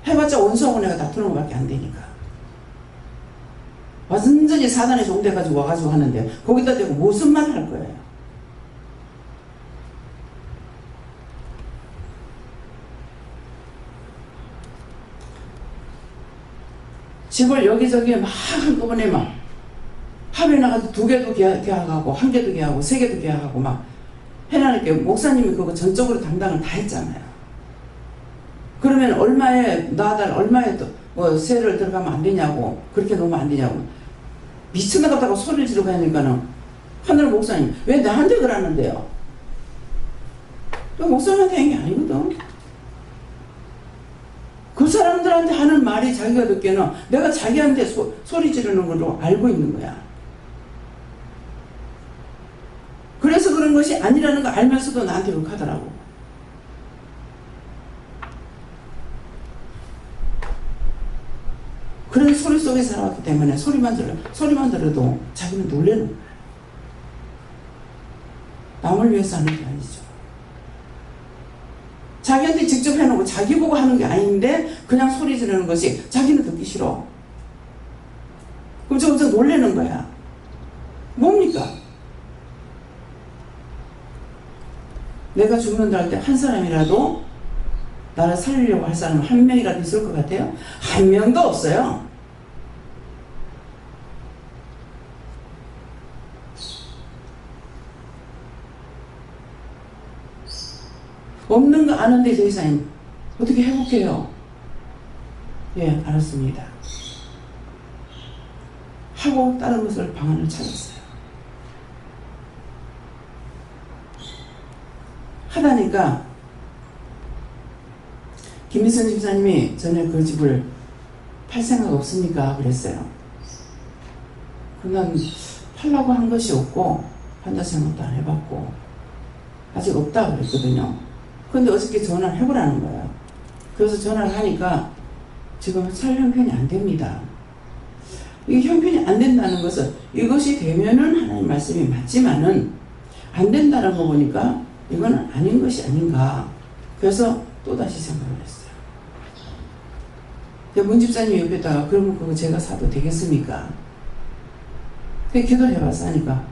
해봤자 원수하고 내가 다투는 것밖에 안 되니까. 완전히 사단의 종 돼가지고 와가지고 하는데 거기다 대고 무슨 말을 할 거예요. 집을 여기저기 막 한꺼번에 막 하루에 나가서 2개도 계약하고 1개도 계약하고 3개도 계약하고 막 해나니까 목사님이 그거 전적으로 담당을 다 했잖아요. 그러면 얼마에 나달 얼마에 또 뭐 세를 들어가면 안 되냐고 그렇게 놓으면 안 되냐고 미쳐나가다가 소리를 지르고 하니까는 하늘 목사님 왜 나한테 그러는데요? 목사님한테 한 게 아니거든. 그 사람들한테 하는 말이 자기가 듣기에는 내가 자기한테 소리 지르는 걸로 알고 있는 거야. 그래서 그런 것이 아니라는 거 알면서도 나한테 욕하더라고. 그런 소리 속에 살아왔기 때문에 소리만 들어도 자기는 놀라는 거야. 남을 위해서 하는 게 아니죠. 자기한테 직접 해놓고 자기 보고 하는 게 아닌데 그냥 소리 지르는 것이 자기는 듣기 싫어. 그럼 저기서 놀래는 거야. 뭡니까? 내가 죽는다 할 때 한 사람이라도 나를 살리려고 할 사람 한 명이라도 있을 것 같아요? 한 명도 없어요. 없는 거 아는데 저 이사님 어떻게 회복해요? 예, 알았습니다. 하고 다른 것을 방안을 찾았어요. 하다니까 김미선 집사님이 전에 그 집을 팔 생각 없습니까? 그랬어요. 그난 팔라고 한 것이 없고 판다 생각도 안 해봤고 아직 없다 그랬거든요. 근데 어저께 전화를 해보라는 거예요. 그래서 전화를 하니까 지금 살 형편이 안 됩니다. 이 형편이 안 된다는 것은 이것이 되면은 하나님 말씀이 맞지만은 안 된다는 거 보니까 이거는 아닌 것이 아닌가. 그래서 또다시 생각을 했어요. 문 집사님 옆에다가 그러면 그거 제가 사도 되겠습니까? 그 기도를 해봐서 하니까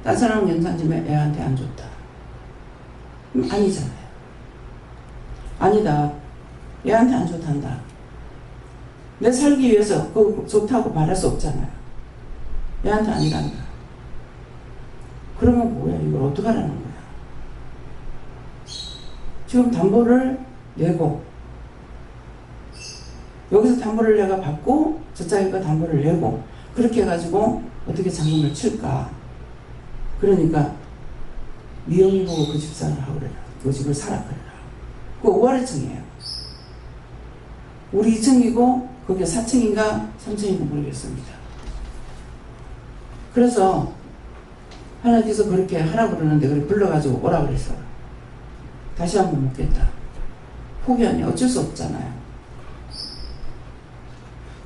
딴 사람 연산집에 애한테 안 줬다. 아니잖아요. 아니다. 애한테 안 좋단다. 내 살기 위해서 그거 좋다고 말할 수 없잖아요. 애한테 아니란다. 그러면 뭐야? 이걸 어떡하라는 거야? 지금 담보를 내고 여기서 담보를 내가 받고 저쪽에가 담보를 내고 그렇게 해가지고 어떻게 잔금을 칠까? 그러니까 미영이 보고 그 집사를 하고 그래라. 그 집을 사라 그래라. 그 5할층이에요. 우리 2층이고 그게 4층인가 3층인가 모르겠습니다. 그래서 하나님께서 그렇게 하라고 그러는데 그래 불러가지고 오라 그래서 다시 한번 묻겠다. 포기하니 어쩔 수 없잖아요.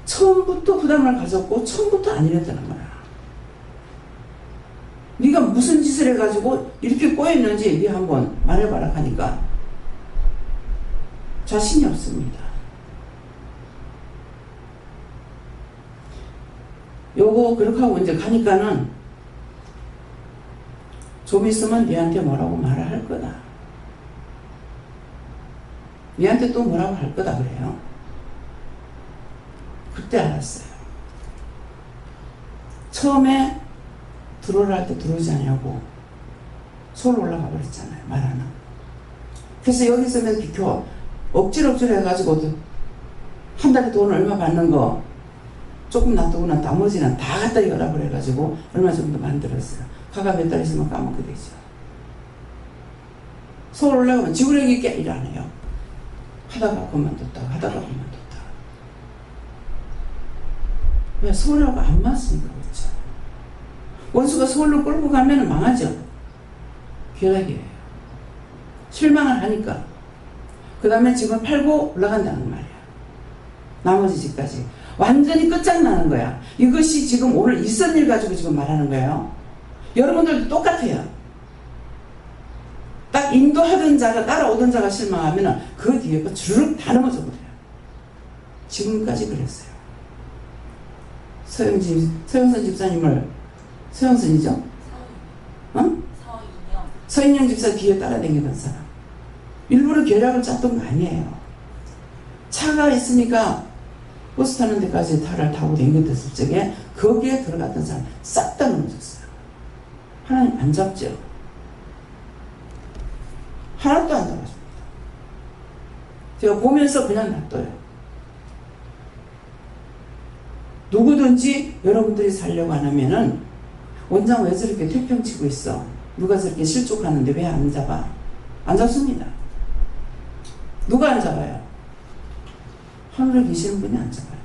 처음부터 부담을 가졌고 처음부터 안 이랬다는 거야. 네가 무슨 짓을 해가지고 이렇게 꼬였는지 네 한번 말해봐라 하니까 자신이 없습니다. 요거 그렇게 하고 이제 가니까는 좀 있으면 얘한테 뭐라고 말을 할 거다. 얘한테 또 뭐라고 할 거다 그래요. 그때 알았어요. 처음에 들어오라 할 때 들어오지 않냐고 서울 올라가 버렸잖아요. 말 안 하고. 그래서 여기서는 비켜 억지로 해가지고 한 달에 돈 얼마 받는 거 조금 놔두고 난 나머지는 다 갖다 열라고 해가지고 얼마 정도 만들었어요. 가가 몇 달 있으면 까먹게 되죠. 서울 올라가면 지구력이 있게 일 안 해요. 하다가 그만뒀다가 하다가 그만뒀다가. 왜? 서울하고 안 맞으니까 그렇죠. 원수가 서울로 끌고 가면 망하죠. 결핵이에요. 실망을 하니까. 그 다음에 집을 팔고 올라간다는 말이야. 나머지 집까지. 완전히 끝장나는 거야. 이것이 지금 오늘 있은 일 가지고 지금 말하는 거예요. 여러분들도 똑같아요. 딱 인도하던 자가 따라오던 자가 실망하면 그 뒤에 거 주르륵 다 넘어져 버려요. 지금까지 그랬어요. 서영선 집사님을 서영선이죠? 서인영 집사 뒤에 따라다니던 사람. 일부러 계략을 짰던 거 아니에요. 차가 있으니까 버스 타는 데까지 차를 타고 다녔을 적에 거기에 들어갔던 사람 싹 다 넘어졌어요. 하나님 안 잡죠? 하나도 안 잡았습니다. 제가 보면서 그냥 놔둬요. 누구든지 여러분들이 살려고 안 하면은 원장 왜 저렇게 태평치고 있어? 누가 저렇게 실족하는데 왜 안 잡아? 안 잡습니다. 누가 안 잡아요? 하늘에 계시는 분이 안 잡아요.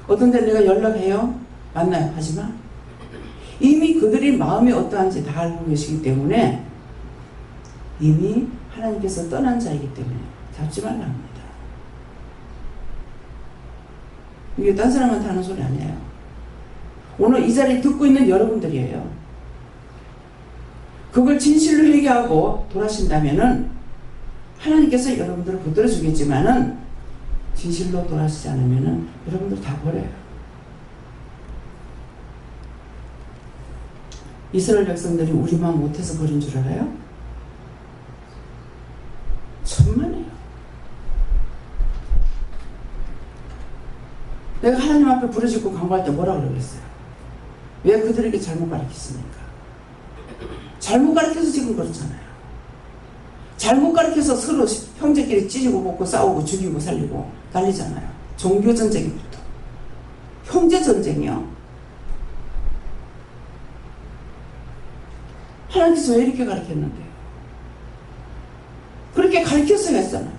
어떤 데 내가 연락해요? 만나요? 하지만 이미 그들이 마음이 어떠한지 다 알고 계시기 때문에 이미 하나님께서 떠난 자이기 때문에 잡지 말라 합니다. 이게 딴 사람한테 하는 소리 아니에요. 오늘 이 자리에 듣고 있는 여러분들이에요. 그걸 진실로 회개하고 돌아신다면은 하나님께서 여러분들을 붙들어 주겠지만은 진실로 돌아서지 않으면은 여러분들 다 버려요. 이스라엘 백성들이 우리만 못해서 버린 줄 알아요? 천만에요. 내가 하나님 앞에 부르짖고 간구할 때 뭐라 그러겠어요? 왜 그들에게 잘못 가르쳤습니까? 잘못 가르쳐서 지금 그렇잖아요. 잘못 가르쳐서 서로 형제끼리 찢고 먹고 싸우고 죽이고 살리고 난리잖아요. 종교 전쟁부터 형제 전쟁이요. 하나님께서 왜 이렇게 가르쳤는데요? 그렇게 가르쳤어야 했잖아요.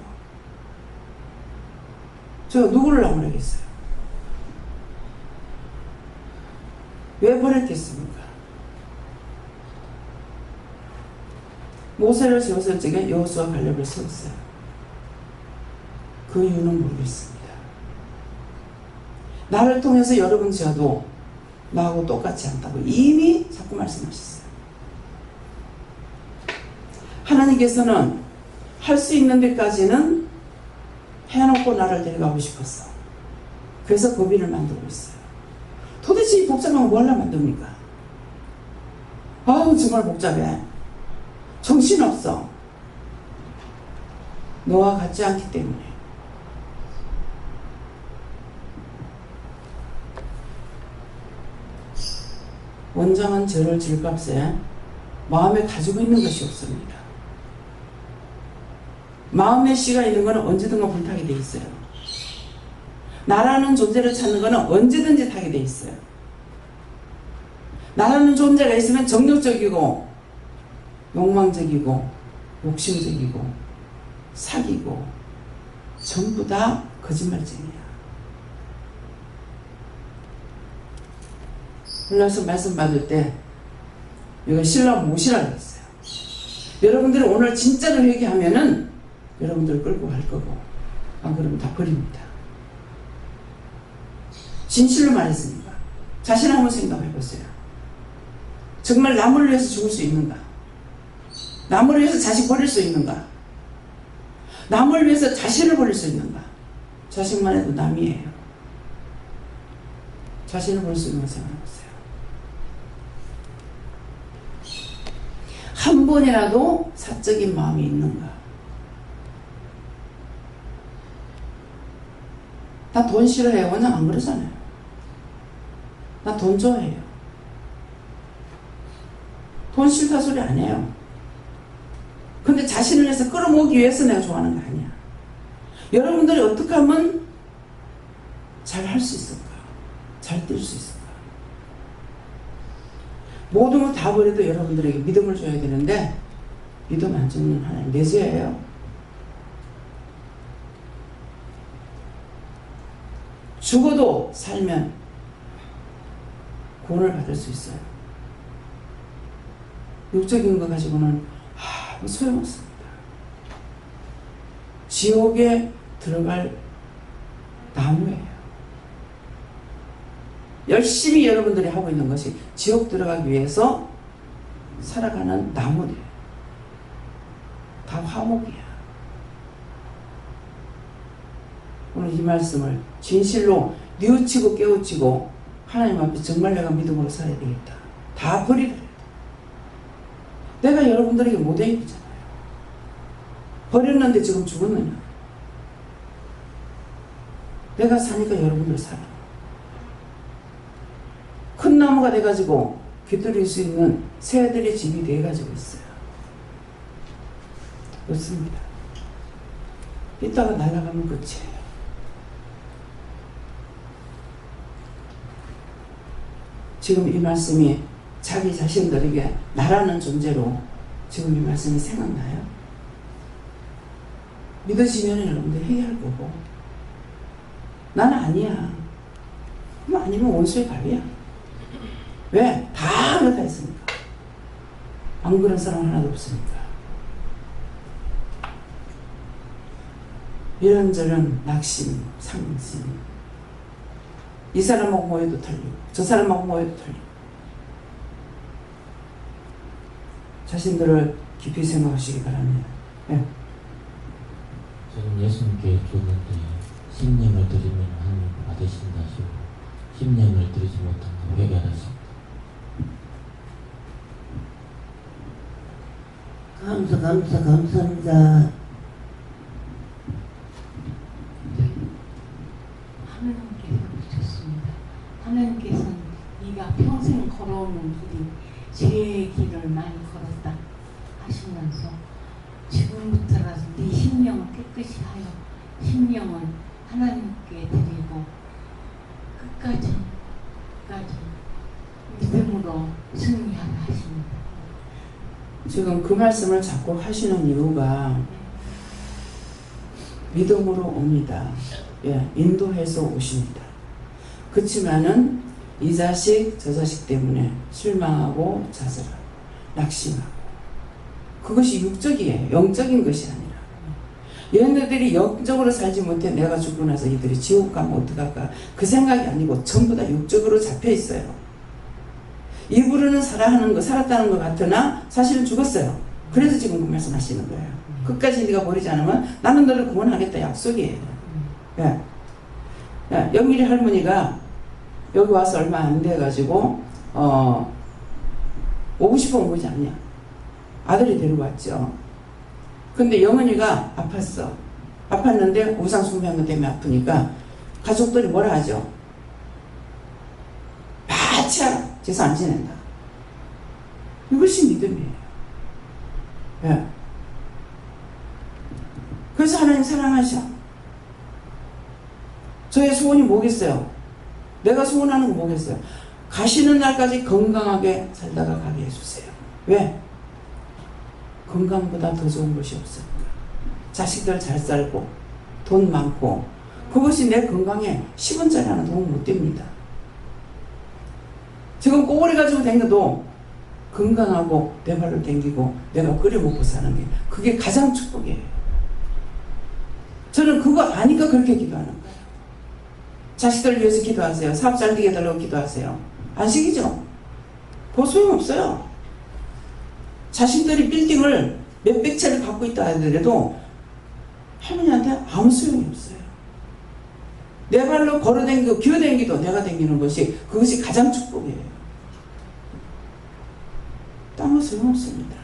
제가 누구를 나무라겠어요? 왜 버렸겠습니까? 모세를 세웠을 적에 여호수아 갈렙을 세웠어요. 그 이유는 모르겠습니다. 나를 통해서 여러분 지어도 나하고 똑같지 않다고 이미 자꾸 말씀하셨어요. 하나님께서는 할 수 있는 데까지는 해놓고 나를 데려가고 싶었어. 그래서 법인을 만들고 있어요. 도대체 이 복잡한 거 뭘 만듭니까? 아우 정말 복잡해. 정신없어. 너와 같지 않기 때문에. 원장은 저를 질값에 마음에 가지고 있는 것이 없습니다. 마음의 씨가 있는 것은 언제든가 불타게 돼 있어요. 나라는 존재를 찾는 것은 언제든지 타게 돼 있어요. 나라는 존재가 있으면 정욕적이고 욕망적이고 욕심적이고 사기고 전부 다 거짓말쟁이야. 올라서 말씀 받을 때 이거 신랑 모시라고 했어요. 여러분들이 오늘 진짜로 회개하면은 여러분들을 끌고 갈 거고 안 그러면 다 버립니다. 진실로 말했으니까 자신 한번 생각해보세요. 정말 남을 위해서 죽을 수 있는가? 남을 위해서 자식 버릴 수 있는가? 남을 위해서 자신을 버릴 수 있는가? 자식만 해도 남이에요. 자신을 버릴 수 있는 거 생각해보세요. 한 번이라도 사적인 마음이 있는가? 나 돈 싫어해요. 원장 안 그러잖아요. 나 돈 좋아해요. 돈 싫다 소리 안 해요. 근데 자신을 위해서 끌어모으기 위해서 내가 좋아하는 거 아니야. 여러분들이 어떻게 하면 잘 할 수 있을까? 잘 뛸 수 있을까? 모든 걸 다 버려도 여러분들에게 믿음을 줘야 되는데 믿음 안 주는 하나님 내세예요. 죽어도 살면 구원을 받을 수 있어요. 육적인 거 가지고는 아무 소용없습니다. 지옥에 들어갈 나무예요. 열심히 여러분들이 하고 있는 것이 지옥 들어가기 위해서 살아가는 나무들. 다 화목이야. 오늘 이 말씀을 진실로 뉘우치고 깨우치고 하나님 앞에 정말 내가 믿음으로 살아야 되겠다. 다 버리더라도 내가 여러분들에게 모델이잖아요. 버렸는데 지금 죽었느냐? 내가 사니까 여러분들 살아. 큰 나무가 돼가지고 깃들일 수 있는 새들의 집이 돼가지고 있어요. 그렇습니다. 이따가 날아가면 끝이에요. 지금 이 말씀이 자기 자신들에게 나라는 존재로 지금 이 말씀이 생각나요? 믿으시면 여러분들 회개할 거고 나는 아니야. 그럼 아니면 원수의 밥이야. 왜? 다 그렇다 했으니까. 안 그런 사람 하나도 없으니까. 이런저런 낙심, 상심. 이 사람하고 모여도 털리고 저 사람하고 모여도 털리고 자신들을 깊이 생각하시기 바랍니다. 네. 저는 예수님께 줬는데 심령을 드리면 하나님 받으신다 하시고 심령을 드리지 못한 거 회개하셨습니다. 감사합니다. 하나님께서 주셨습니다. 하나님께서는 네가 평생 걸어오는 길이 죄의 길을 많이 걸었다 하시면서 지금부터라도 네 심령을 깨끗이 하여 심령을 하나님께 드리고 끝까지 믿음으로 승리하게 하십니다. 지금 그 말씀을 자꾸 하시는 이유가 믿음으로 옵니다. 예, 인도해서 오십니다. 그렇지만은 이 자식 저 자식 때문에 실망하고 좌절하고 낙심하고 그것이 육적이에요. 영적인 것이 아니라 얘네들이 영적으로 살지 못해 내가 죽고 나서 이들이 지옥 가면 어떡할까 그 생각이 아니고 전부 다 육적으로 잡혀 있어요. 입으로는 살았다는 것 같으나 사실은 죽었어요. 그래서 지금 그 말씀하시는 거예요. 끝까지 네가 버리지 않으면 나는 너를 구원하겠다 약속이에요. 예. 예, 영일이 할머니가 여기 와서 얼마 안 돼가지고 오고 싶어 온 거지 않냐. 아들이 데리고 왔죠. 근데 영은이가 아팠어. 아팠는데 우상 숭배한 것 때문에 아프니까 가족들이 뭐라 하죠. 바치하라. 제사 안 지낸다. 이것이 믿음이에요. 예. 그래서 하나님 사랑하셔. 저의 소원이 뭐겠어요? 내가 소원하는 거 뭐겠어요? 가시는 날까지 건강하게 살다가 가게 해주세요. 왜? 건강보다 더 좋은 것이 없으니까. 자식들 잘 살고 돈 많고 그것이 내 건강에 10원짜리 하나 도움 못 됩니다. 지금 꼬리 가지고 다녀도 건강하고 내 발로 댕기고 내가 끓여 먹고 사는 게 그게 가장 축복이에요. 저는 그거 아니까 그렇게 기도하는 거예요. 자식들 위해서 기도하세요. 사업 잘 되게 해달라고 기도하세요. 안식이죠? 그 소용없어요. 자식들이 빌딩을 몇백 채를 갖고 있다 하더라도 할머니한테 아무 소용이 없어요. 내 발로 걸어다니고 기어다니기도 내가 다니는 것이 그것이 가장 축복이에요. 딴 거 소용없습니다.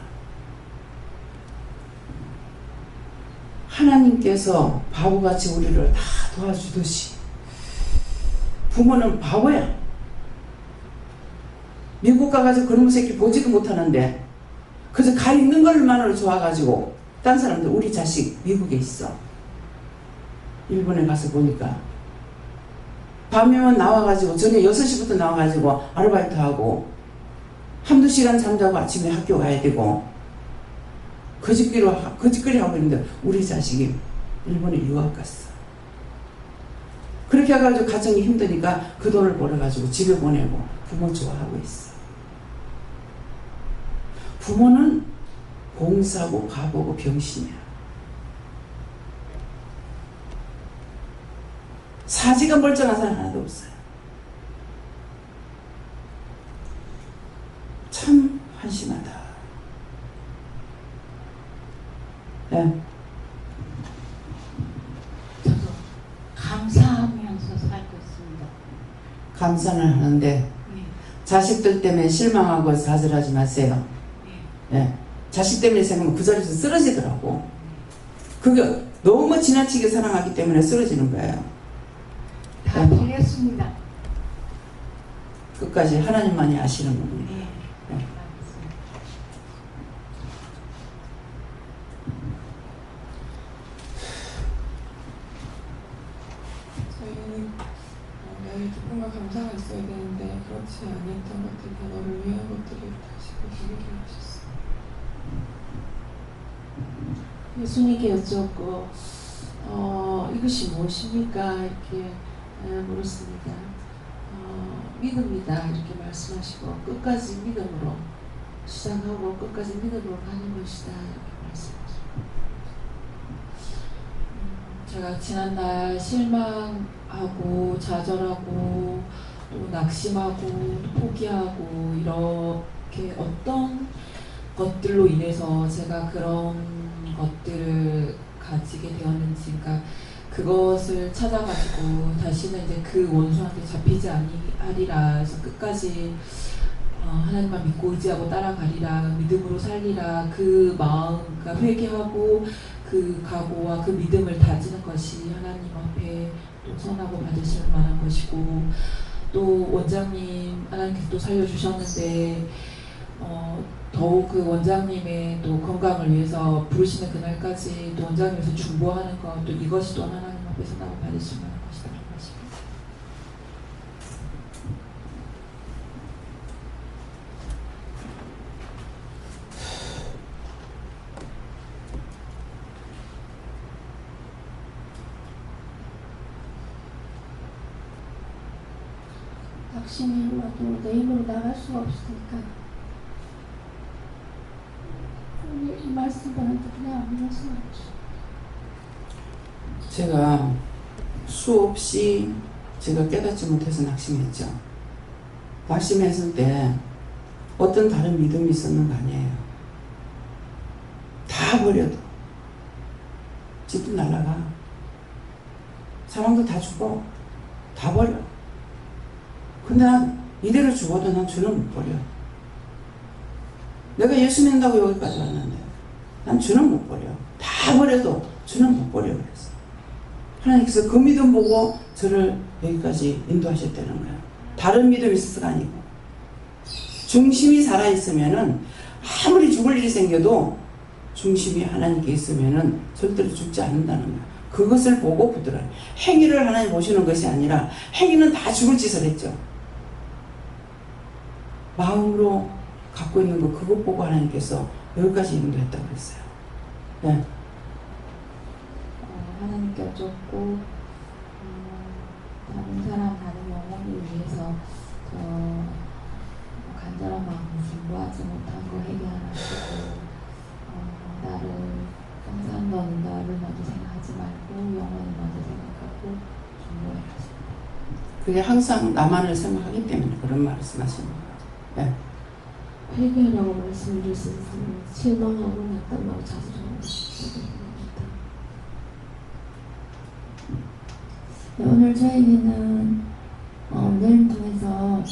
하나님께서 바보같이 우리를 다 도와주듯이 부모는 바보야. 미국 가가지고 그런 새끼 보지도 못하는데 그래서 가 있는 것만으로 좋아가지고 딴 사람들 우리 자식 미국에 있어. 일본에 가서 보니까 밤에만 나와가지고 저녁 6시부터 나와가지고 아르바이트하고 한두 시간 잠자고 아침에 학교 가야 되고 거짓거리 하고 있는데 우리 자식이 일본에 유학 갔어. 그렇게 해가지고 가정이 힘드니까 그 돈을 벌어가지고 집에 보내고 부모 좋아하고 있어. 부모는 봉사고 바보고 병신이야. 사지가 멀쩡한 사람 하나도 없어요. 참 한심하다. 네. 저도 감사하면서 살고 있습니다. 감사는 하는데 네. 자식들 때문에 실망하고 좌절하지 마세요. 네. 자식 때문에 생각하면 그 자리에서 쓰러지더라고. 그게 너무 지나치게 사랑하기 때문에 쓰러지는 거예요. 다 드렸습니다. 끝까지 하나님만이 아시는 겁니다. 네. 네. 저희는 나의 기쁨과 감사가 있어야 되는데 그렇지 않았던 것들 다 너를 위한 것들이었다 하시고 얘기하셨어요. 예수님께 여쭙고 이것이 무엇입니까? 이렇게 물었습니다. 믿음이다 이렇게 말씀하시고 끝까지 믿음으로 시작하고 끝까지 믿음으로 가는 것이다 이렇게 말씀하시고 제가 지난날 실망하고 좌절하고 또 낙심하고 포기하고 이렇게 어떤 것들로 인해서 제가 그런 것들을 가지게 되었는지, 그러니까 그것을 찾아가지고 다시는 이제 그 원수한테 잡히지 아니하리라 해서 끝까지 하나님만 믿고 의지하고 따라가리라, 믿음으로 살리라, 그 마음, 그러니까 회개하고 그 각오와 그 믿음을 다지는 것이 하나님 앞에 또 선하고 받으실 만한 것이고, 또 원장님 하나님께서 또 살려주셨는데 더욱 그 원장님의 또 건강을 위해서 부르시는 그날까지 또 원장님에서 중보하는 것, 또 이것이 또 하나님 앞에 선하고 받으실 만한 것이다. 확신이 와도 내 힘으로 나갈 수가 없으니까 오늘 이 말씀을 그냥 아무나 생각하시. 제가 수없이 제가 깨닫지 못해서 낙심했죠. 낙심했을 때 어떤 다른 믿음이 있었는 거 아니에요. 다 버려도 집도 날라가, 사람도 다 죽어, 다 버려. 근데 난 이대로 죽어도 난 주는 못 버려. 내가 예수 믿는다고 여기까지 왔는데 난 주는 못 버려. 다 버려도 주는 못 버려. 그래서 하나님께서 그 믿음 보고 저를 여기까지 인도하셨다는 거야. 다른 믿음이 있어서가 아니고, 중심이 살아있으면은 아무리 죽을 일이 생겨도 중심이 하나님께 있으면은 절대로 죽지 않는다는 거야. 그것을 보고 붙들어요. 행위를 하나님 보시는 것이 아니라, 행위는 다 죽을 짓을 했죠. 마음으로 갖고 있는 거, 그것 보고 하나님께서 여기까지 인도했다고 그랬어요. 네. 하나님께 여쭙고 다른 사람, 다른 영혼을 위해서 간절한 마음을 중보하지 못한 거 해결하시고, 나를 항상 너는 나를 먼저 생각하지 말고 영혼을 먼저 생각하고 중보해 하시고. 그게 항상 나만을 생각하기 때문에 그런 말씀하시는 거예요. 네. 회개하라고 말씀을 주시는 실망하고 낙담하고 자수하고 오늘 저에게는 내일 통해서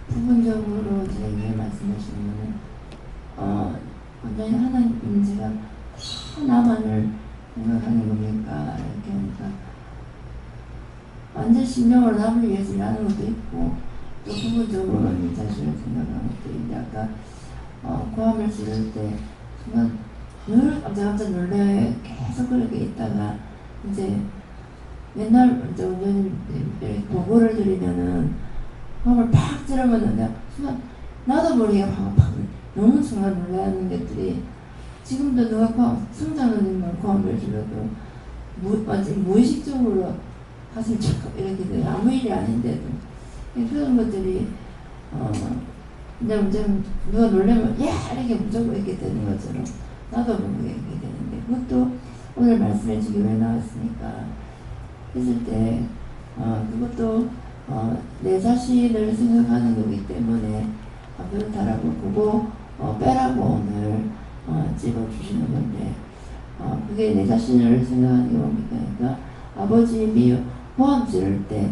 부분적으로 저에게 말씀하시는 거는 완전히 하나님, 제가 나만을 생각하는 겁니까? 이렇게 하니까 완전 심령으로 남을 위해서 일하는 것도 있고, 또 부분적으로 이 자신을 생각하는 것도 있는데, 아까 고함을 지를 때 순간 늘 깜짝깜짝 놀래 계속 그렇게 있다가 이제 맨날 이제 온전히 이렇게 보고를 드리면은 고함을 팍 지르면은 그냥 순간 나도 모르게 팍 너무 순간 놀라는 것들이, 지금도 누가 성장하는 고함을 질러도 완전 무의식적으로 가슴이 착 이렇게 돼요. 아무 일이 아닌데도 그런 것들이 그냥 누가 놀라면 야 이렇게 무조건 이렇게 되는 것처럼 나도 모르게 이렇게 되는데, 그것도 오늘 말씀해 주기 왜 나왔으니까 했을 때 그것도 내 자신을 생각하는 거기 때문에 그렇다라고 보고 빼라고 오늘 집어주시는 건데, 그게 내 자신을 생각하는 게 뭡니까? 그러니까 아버지 고함 지를 때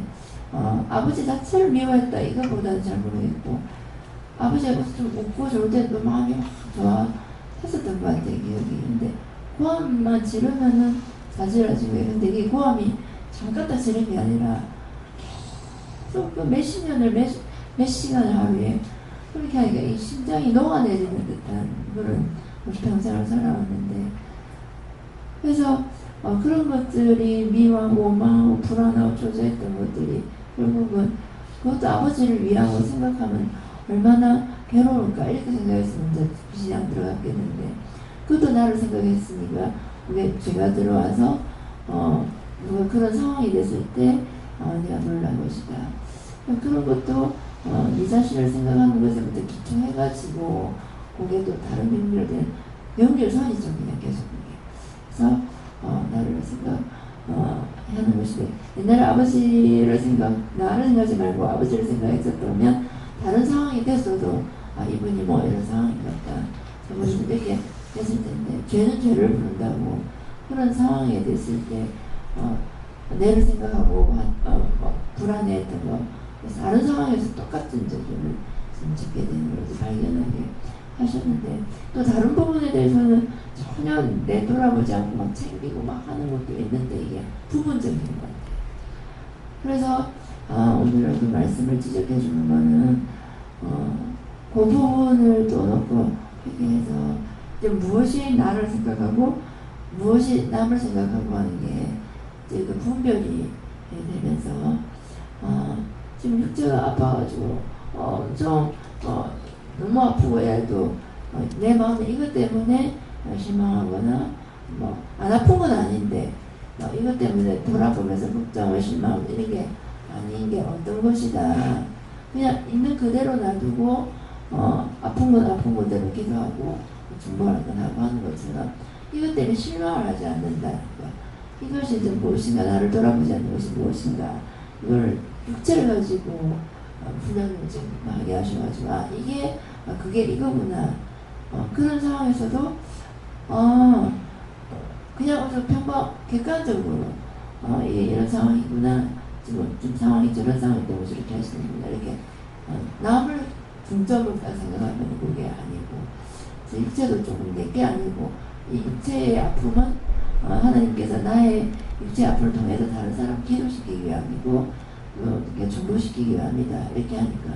아버지 자체를 미워했다 이거보다는 잘 모르겠고, 아버지가 좀 웃고 좋을 때도 마음이 확 좋아했었던 것 같아요. 기억이. 근데 고함만 지르면은 자지러지고, 근데 이 고함이 잠깐 다 지른 게 아니라 계속 그 몇십 년을 몇 시간을 하루에 그렇게 하니까 이 심장이 녹아내리는 듯한 그런 평생을 살아왔는데, 그래서 그런 것들이 미워하고 원망하고 불안하고 초조했던 것들이 결국은 그것도 아버지를 위하고 생각하면 얼마나 괴로울까 이렇게 생각했으면 이제 빛이 안 들어갔겠는데, 그것도 나를 생각했으니까 왜 제가 들어와서 누가 그런 상황이 됐을 때 내가 놀란 것이다. 그런 것도 네 자신을 생각하는 것에부터 기초해가지고 그게 또 다른 연결 연결선이죠. 그냥 계속 그래서 나를 생각하는 것이고, 옛날에 아버지를 나를 생각하지 말고 아버지를 생각했었다면 다른 상황이 됐어도 이분이 뭐 이런 상황인가 보다, 저분이 이렇게 했을 텐데 죄는 죄를 부른다고 그런 상황에 됐을 때 내를 생각하고 불안해했던 거 그래서 다른 상황에서 똑같은 저주를 지금 짓게 되는 것을 발견하게 하셨는데 또 다른 부분에 대해서는 전혀 내돌아보지 않고 막 챙기고 막 하는 것도 있는데 이게 부분적인 것 같아요. 그래서 오늘 그 말씀을 지적해 주는 거는 그 부분을 또 놓고 회개해서 이제 무엇이 나를 생각하고 무엇이 남을 생각하고 하는 게 이제 그 분별이 되면서 지금 육체가 아파가지고 너무 아프고 해도 내 마음에 이것 때문에 실망하거나 뭐 안 아픈 건 아닌데 이것 때문에 돌아보면서 걱정을 실망하고 이런 게 아닌 게 어떤 것이다. 그냥 있는 그대로 놔두고 아픈 건 아픈 그대로 기도하고 중보할 건 하고 하는 것처럼 이것 때문에 실망을 하지 않는다. 이것이 이제 무엇인가 나를 돌아보지 않는 것이 무엇인가 이걸 육체를 가지고 훈련을 좀 하게 하셔가지고 이게 그게 이거구나. 그런 상황에서도 그냥 평범 객관적으로 이게 이런 상황이구나. 지금 상황이 저런 상황이 때문에 저렇게 하시는구나. 이렇게 남을 중점을 딱 생각하면 그게 아니고 육체도 조금 내게 아니고 이 육체의 아픔은 하나님께서 나의 육체 아픔을 통해서 다른 사람 기도시키기 위함이고 중보시키기 위함이다. 이렇게 하니까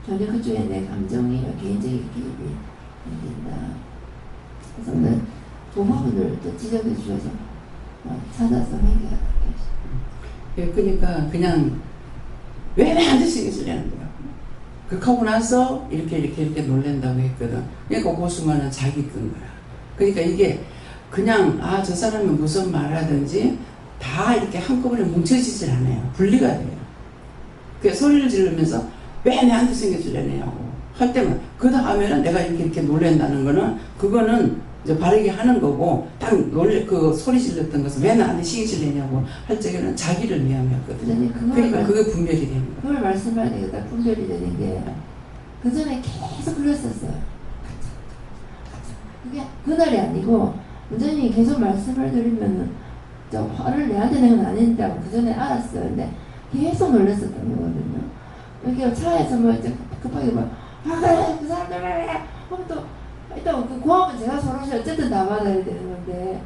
전혀 그쪽에 내 감정이 개인적인 개입이 안 된다. 그래서 오늘 그 부분을 또 지적해 주셔서 찾아서 회개하도록 예, 그러니까 그냥 왜 나한테 얘기하려는 거야. 그하고 나서 이렇게 놀란다고 했거든. 그러니까 그 순간은 자기 끈 거야. 그러니까 이게 그냥 저 사람이 무슨 말하든지 다 이렇게 한꺼번에 뭉쳐지질 않아요. 분리가 돼요. 그 소리를 지르면서 왜 내한테 생겨주려냐고 할 때만 그 다음에는 내가 이렇게 놀란다는 거는 그거는 이제 바르게 하는 거고 딱 그 소리 질렀던 것은 왜 나한테 신경 내냐고 할 적에는 자기를 위함이었거든요. 그러니까 그게 분별이 되는 거예요. 그걸 말씀하니까 딱 분별이 되는 게 그 전에 계속 그랬었어요. 그게 그날이 아니고 완전히 계속 말씀을 드리면은 화를 내한테 내는 건 아닌다고 그 전에 알았어요. 근데 계속 놀랐었던 거거든요. 이렇게 차에서 뭐 이제 급하게 그래 그 사람들 왜 하면 또 일단 그 고함은 제가 서로시 어쨌든 다 받아야 되는 건데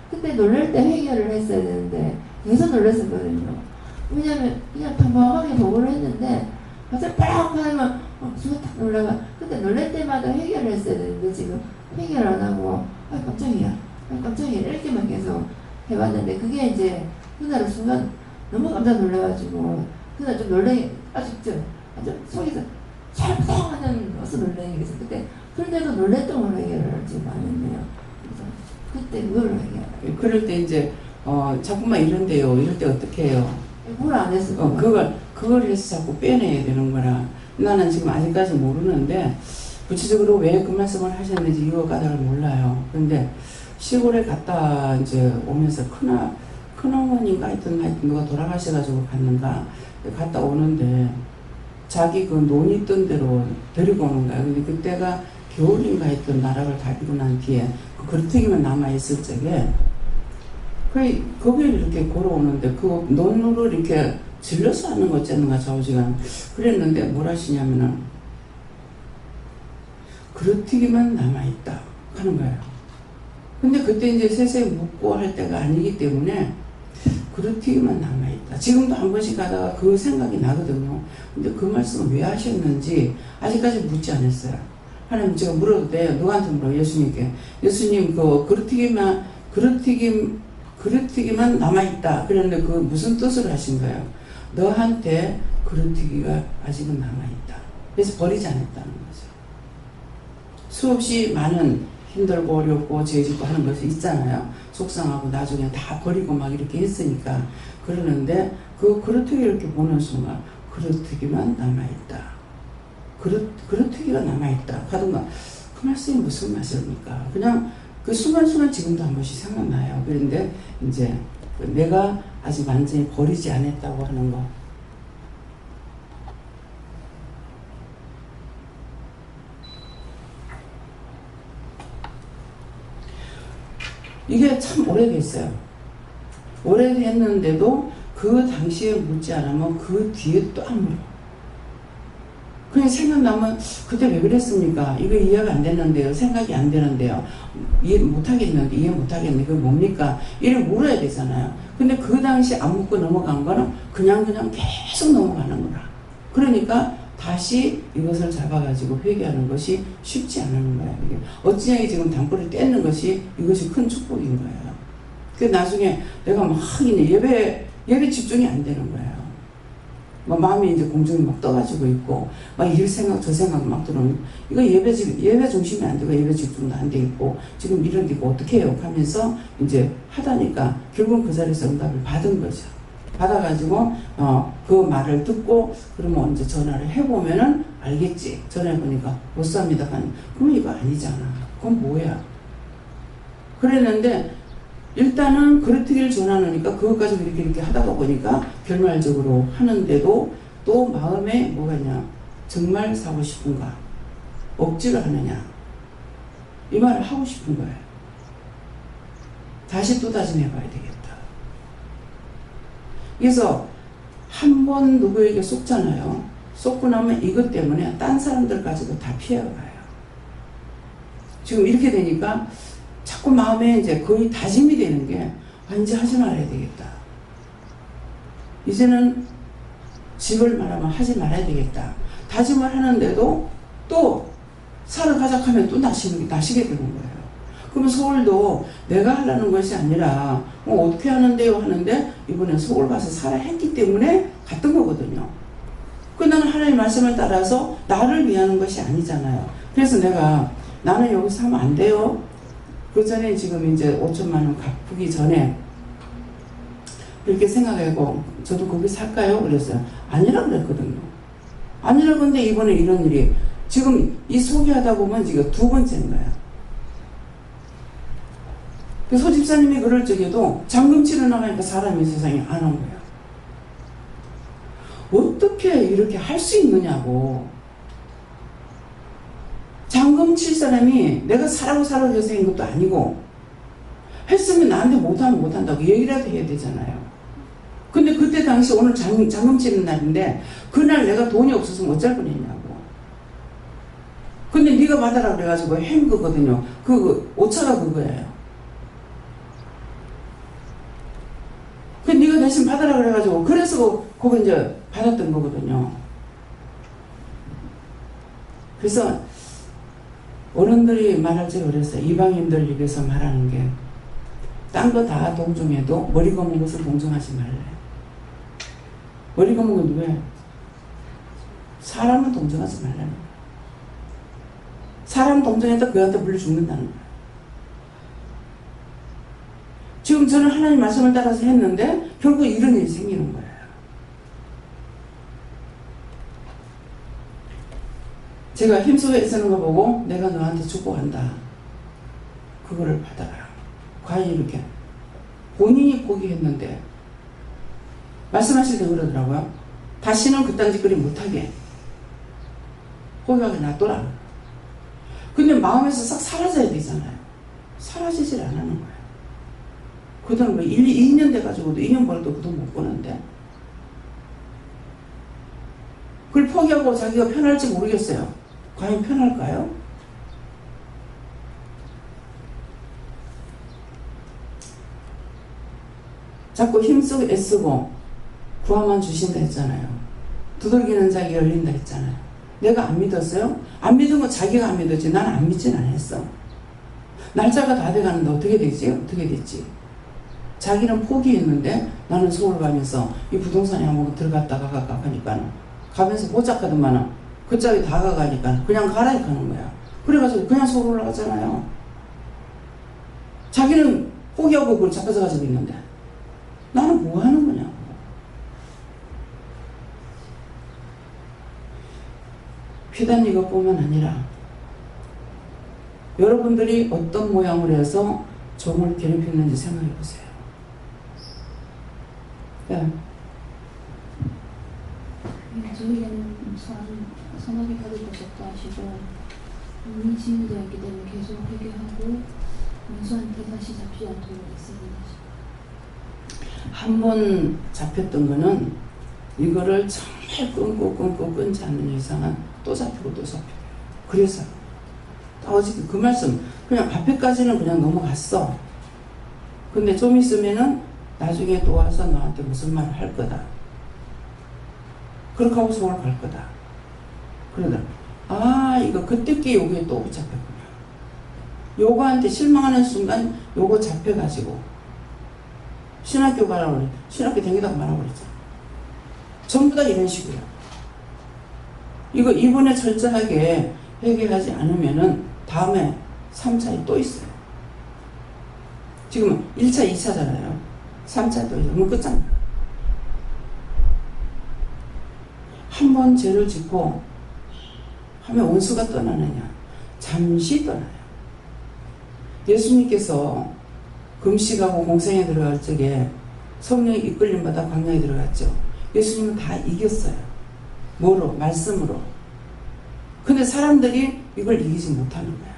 그때 놀랄 때 해결을 했어야 되는데 계속 놀랐었거든요. 왜냐면 그냥 평범하게 보고를 했는데 갑자기 빡 하면 수가 딱 놀라가 그때 놀랄 때마다 해결을 했어야 되는데 지금 해결 안 하고 깜짝이야 이렇게만 계속 해봤는데 그게 이제 그날 순간 너무 깜짝 놀라가지고 그날 좀 놀래기 아주 속에서 찰떡 하는 것을 놀래기 위해서 그때 그런데도 놀랬던 걸로 해결을 지금 안 했네요. 그래서 그때 그걸로 해결. 그럴 때 이제 자꾸만 이런데요. 이럴 때 어떻게 해요? 뭘 안 했어? 그걸 해서 자꾸 빼내야 되는 거라. 나는 지금 아직까지 모르는데 구체적으로 왜 그 말씀을 하셨는지 이유 까닭을 몰라요. 그런데 시골에 갔다 이제 오면서 큰어머니가 하여튼 누가 돌아가셔가지고 갔는가 갔다 오는데 자기 그 논이 있던 데로 데리고 오는 거야. 근데 그때가 겨울인가 했던 나락을 달리고 난 뒤에 그 그릇튀기만 남아있을 적에 거기를 이렇게 걸어오는데 그 논으로 이렇게 질러서 하는 거 어쩌는가 좌우지간 그랬는데 뭘 하시냐면은 그릇튀기만 남아있다 하는 거예요. 근데 그때 이제 세세히 묻고 할 때가 아니기 때문에 그릇튀기만 남아있다. 지금도 한 번씩 가다가 그 생각이 나거든요. 근데 그 말씀을 왜 하셨는지 아직까지 묻지 않았어요. 하나님 제가 물어도 돼요. 누구한테 물어요? 예수님께. 예수님 그 그릇튀기만 남아있다. 그런데 그 무슨 뜻으로 하신 거예요? 너한테 그릇튀기가 아직은 남아있다. 그래서 버리지 않았다는 거죠. 수없이 많은 힘들고 어렵고 죄짓고 하는 것이 있잖아요. 속상하고 나중에 다 버리고 막 이렇게 했으니까 그러는데 그 그릇튀기 이렇게 보는 순간 그릇튀기만 남아있다. 그릇튀기가 남아있다. 하던가 그 말씀이 무슨 말씀입니까? 그냥 그 순간순간 지금도 한 번씩 생각나요. 그런데 이제 내가 아직 완전히 버리지 않았다고 하는 거. 오래됐어요. 오래됐는데도 그 당시에 묻지 않으면 그 뒤에 또 안 물어. 그냥 생각나면 그때 왜 그랬습니까? 이거 이해가 안 됐는데요. 생각이 안 되는데요. 이해 못하겠는데 이해 못하겠는데 그게 뭡니까? 이래 물어야 되잖아요. 근데 그 당시 안 묻고 넘어간 거는 그냥 계속 넘어가는 거라. 그러니까 다시 이것을 잡아가지고 회개하는 것이 쉽지 않은 거예요. 이게 어찌냐기 지금 담불을 떼는 것이 이것이 큰 축복인 거예요. 그 나중에 내가 막 예배 집중이 안 되는 거예요. 막 마음이 이제 공중이 막 떠가지고 있고 막 이 생각 저 생각 막 들어오면 이거 예배 중심이 안 되고 예배 집중도 안 돼 있고 지금 이런 데 어떻게 해요? 하면서 이제 하다니까 결국 그 자리에서 응답을 받은 거죠. 받아가지고 그 말을 듣고 그러면 이제 전화를 해보면은 알겠지. 전화해보니까 못 삽니다. 그럼 이거 아니잖아. 그건 뭐야? 그랬는데 일단은 그렇게 전화하니까 그것 가지고 이렇게 하다가 보니까 결말적으로 하는데도 또 마음에 뭐가 있냐. 정말 사고 싶은가? 억지로 하느냐? 이 말을 하고 싶은 거예요. 다시 또 다짐해봐야 되겠다. 그래서 한 번 누구에게 속잖아요. 속고 나면 이것 때문에 딴 사람들까지도 다 피해가요. 지금 이렇게 되니까 자꾸 마음에 이제 거의 다짐이 되는 게 이제 하지 말아야 되겠다. 이제는 집을 말하면 하지 말아야 되겠다. 다짐을 하는데도 또 살아가자 하면 또 나시게 되는 거예요. 그러면 서울도 내가 하려는 것이 아니라 어떻게 하는데요 하는데 이번에 서울 가서 살아 했기 때문에 갔던 거거든요. 그 나는 하나님의 말씀을 따라서 나를 위하는 것이 아니잖아요. 그래서 나는 여기서 하면 안 돼요. 그 전에 지금 이제 5천만 원 갚기 전에 이렇게 생각하고 저도 거기 살까요? 그랬어요. 아니라 그랬거든요. 아니라 근데 이번에 이런 일이 지금 이 소개하다 보면 지금 2번째인 거야. 그 소집사님이 그럴 적에도 잠금 치러 나가니까 사람이 세상에 안 온 거야. 어떻게 이렇게 할 수 있느냐고. 잠금 칠 사람이 내가 사라고 해서 한 것도 아니고 했으면 나한테 못하면 못한다고 얘기라도 해야 되잖아요. 근데 그때 당시 오늘 잠금 치는 날인데 그날 내가 돈이 없어서 어쩔 뻔했냐고. 근데 네가 받아라 그래가지고 한 거거든요. 오차가 그거예요. 그 네가 대신 받아라 그래가지고 그래서 그거 이제 받았던 거거든요. 그래서 어른들이 말할 때 그랬어요. 이방인들 입에서 말하는 게 딴 거 다 동정해도 머리 검은 것을 동정하지 말래. 머리 검은 건 누구야? 사람을 동정하지 말라는 거야. 사람 동정했다 그한테 물려 죽는다는 거야. 지금 저는 하나님 말씀을 따라서 했는데 결국 이런 일이 생기는 거예요. 제가 힘써 애쓰는 거 보고 내가 너한테 축복한다. 그거를 받아라. 과연 이렇게 본인이 포기했는데 말씀하실 때 그러더라고요. 다시는 그딴 짓거리 못하게 포기하게 놔둬라. 근데 마음에서 싹 사라져야 되잖아요. 사라지질 않는 거예요. 그 돈 뭐 2년 돼가지고도 2년 벌어도 그 돈 못 버는데 그걸 포기하고 자기가 편할지 모르겠어요. 과연 편할까요? 자꾸 힘쓰고 애쓰고 구하면 주신다 했잖아요. 두들기는 자기 열린다 했잖아요. 내가 안 믿었어요? 안 믿은 건 자기가 안 믿었지 나는 안 믿진 않았어. 날짜가 다 돼가는데 어떻게 되지? 어떻게 됐지? 자기는 포기했는데 나는 서울 가면서 이 부동산에 한번 들어갔다가 하니까 가면서 못 잡거든만 그 짝이 다 가가니까 그냥 가라니까 하는 거야. 그래가지고 그냥 서울 올라갔잖아요. 자기는 포기하고 그걸 잡아서 가지고 있는데 나는 뭐 하는 거냐고. 비단 이것뿐만 아니라 여러분들이 어떤 모양으로 해서 종을 괴롭혔는지 생각해 보세요. 네. 저희는 선하게 받을 것이 없다 하시고 이미 진행되었기 때문에 계속 회개하고 원수한테 다시 잡히지 않도록 있어야 되죠. 한 번 잡혔던 거는 이거를 정말 끊고 끊지 않는 이상은 또 잡히고 또 잡히고. 그래서 어저께 그 말씀 그냥 앞에까지는 그냥 넘어갔어. 근데 좀 있으면은 나중에 또 와서 너한테 무슨 말을 할 거다. 그렇게 하고 서울 갈 거다. 그러더라. 아, 이거 그때 게 요게 또 잡혔구나. 요거한테 실망하는 순간 요거 잡혀가지고 신학교 가라고 그래. 신학교 다니다가 말하고 그랬잖아. 전부 다 이런 식이야. 이거 이번에 철저하게 회개하지 않으면은 다음에 3차에 또 있어요. 지금 1차, 2차잖아요. 3차 또 있어요. 그럼 끝장나. 한 번 죄를 짓고 하면 원수가 떠나느냐? 잠시 떠나요. 예수님께서 금식하고 공생에 들어갈 적에 성령의 이끌림 받아 광야에 들어갔죠. 예수님은 다 이겼어요. 뭐로? 말씀으로. 근데 사람들이 이걸 이기지 못하는 거야.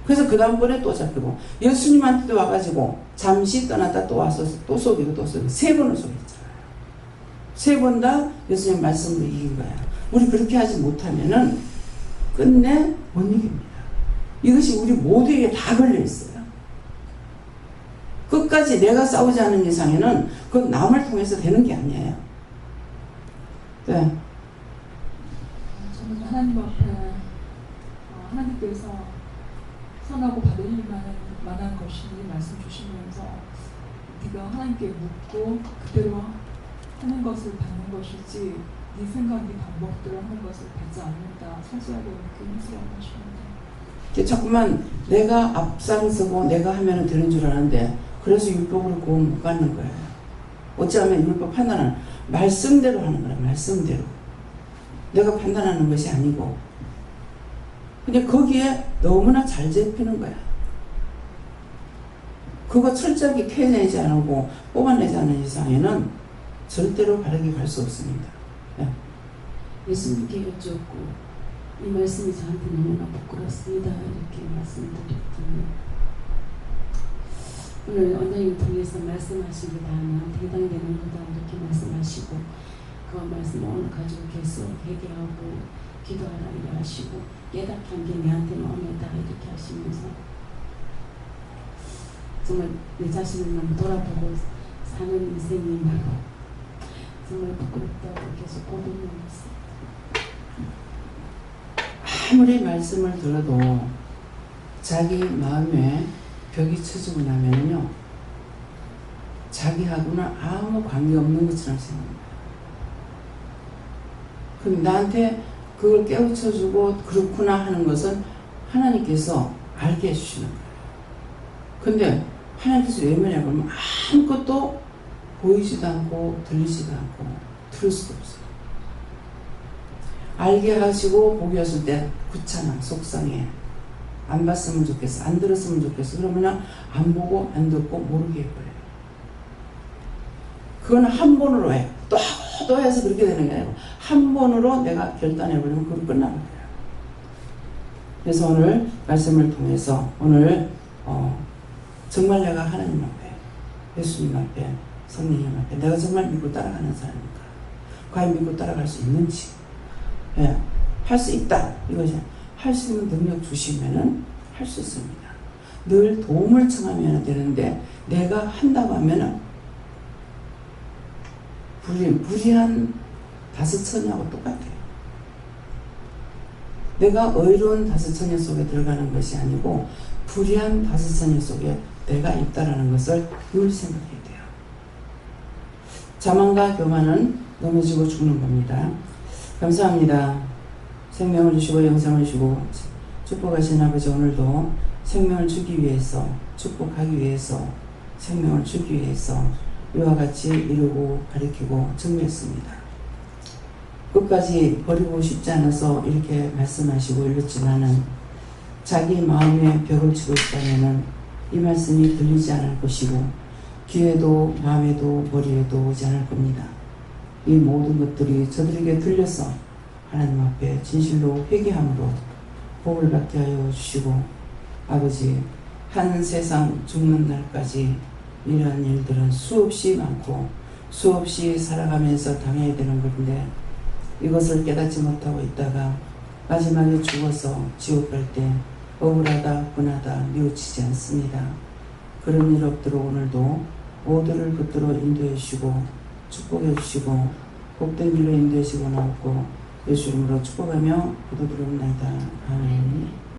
그래서 그 다음번에 또 잡히고 예수님한테도 와가지고 잠시 떠났다 또 와서 또 속이고 또 속이고 3번을 속였잖아요. 3번 다 예수님 말씀으로 이긴 거야. 우리 그렇게 하지 못하면은 끝내 못 이깁니다. 이것이 우리 모두에게 다 걸려 있어요. 끝까지 내가 싸우지 않는 이상에는 그건 남을 통해서 되는 게 아니에요. 네. 저는 하나님 앞에 하나님께서 선하고 받을 만한 것이 말씀 주시면서 네가 하나님께 묻고 그대로 하는 것을 받는 것이지 네 생각, 네 방법대로 하는 것을 받지 않는다. 사수하게 이렇게 힘쓰라고 하십니다. 자꾸만 내가 앞장서고 내가 하면 되는 줄 아는데 그래서 율법으로 구원 못 받는 거예요. 어찌하면 율법 판단은 말씀대로 하는 거예요. 말씀대로. 내가 판단하는 것이 아니고. 근데 거기에 너무나 잘 잡히는 거야. 그거 철저하게 캐내지 않고 뽑아내지 않는 이상에는 절대로 바르게 갈 수 없습니다. 네. 예수님께 여쭙고 이 말씀이 저한테 너무나 부끄럽습니다. 이렇게 말씀드렸더니 오늘 원장님 통해서 말씀하시기다 하면 대당되는 거다 이렇게 말씀하시고 그 말씀을 오늘 가지고 계속 회개하고 기도하라 이렇게 하시고 깨닫게 게 내한테는 오늘다 이렇게 하시면서 정말 내 자신을 너무 돌아보고 사는 인생이 정말 부끄럽다고 계속 고백하면서 아무리 말씀을 들어도 자기 마음에 벽이 쳐지고 나면요 자기하고는 아무 관계없는 것처럼 생각합니다. 그럼 나한테 그걸 깨우쳐주고 그렇구나 하는 것은 하나님께서 알게 해주시는 거예요. 근데 하나님께서 외면해 보면 아무것도 보이지도 않고 들리지도 않고 들을 수도 없어요. 알게 하시고 보게 하실 때 귀찮아, 속상해. 안 봤으면 좋겠어. 안 들었으면 좋겠어. 그러면 안 보고 안 듣고 모르게 해버려요. 그거는 한 번으로 해. 또 해서 그렇게 되는 게 아니고 한 번으로 내가 결단해버리면 그걸 끝나는 거예요. 그래서 오늘 말씀을 통해서 오늘 정말 내가 하나님 앞에 예수님 앞에 성령님 앞에 내가 정말 믿고 따라가는 사람인가 과연 믿고 따라갈 수 있는지 예, 할 수 있다 이거죠. 할 수 있는 능력 주시면은 할 수 있습니다. 늘 도움을 청하면 되는데 내가 한다고 하면은 불의한 다스처녀하고 똑같아요. 내가 의로운 다스처녀 속에 들어가는 것이 아니고 불의한 다스처녀 속에 내가 있다라는 것을 늘 생각해야 돼요. 자만과 교만은 넘어지고 죽는 겁니다. 감사합니다. 생명을 주시고 영생을 주시고 축복하신 아버지 오늘도 생명을 주기 위해서 축복하기 위해서 생명을 주기 위해서 이와 같이 이루고 가르치고 정리했습니다. 끝까지 버리고 싶지 않아서 이렇게 말씀하시고 읽었지만은 자기 마음에 벽을 치고 있다면은 이 말씀이 들리지 않을 것이고 귀에도 마음에도 머리에도 오지 않을 겁니다. 이 모든 것들이 저들에게 들려서 하나님 앞에 진실로 회개함으로 복을 받게 하여 주시고 아버지 한 세상 죽는 날까지 이러한 일들은 수없이 많고 수없이 살아가면서 당해야 되는 것인데 이것을 깨닫지 못하고 있다가 마지막에 죽어서 지옥 갈 때 억울하다 분하다 뉘우치지 않습니다. 그런 일 없도록 오늘도 모두를 붙들어 인도해 주시고 축복해 주시고 복된 길로 인도해 주시고 나옵고 예수 이름으로 축복하며 기도드립니다. 아멘.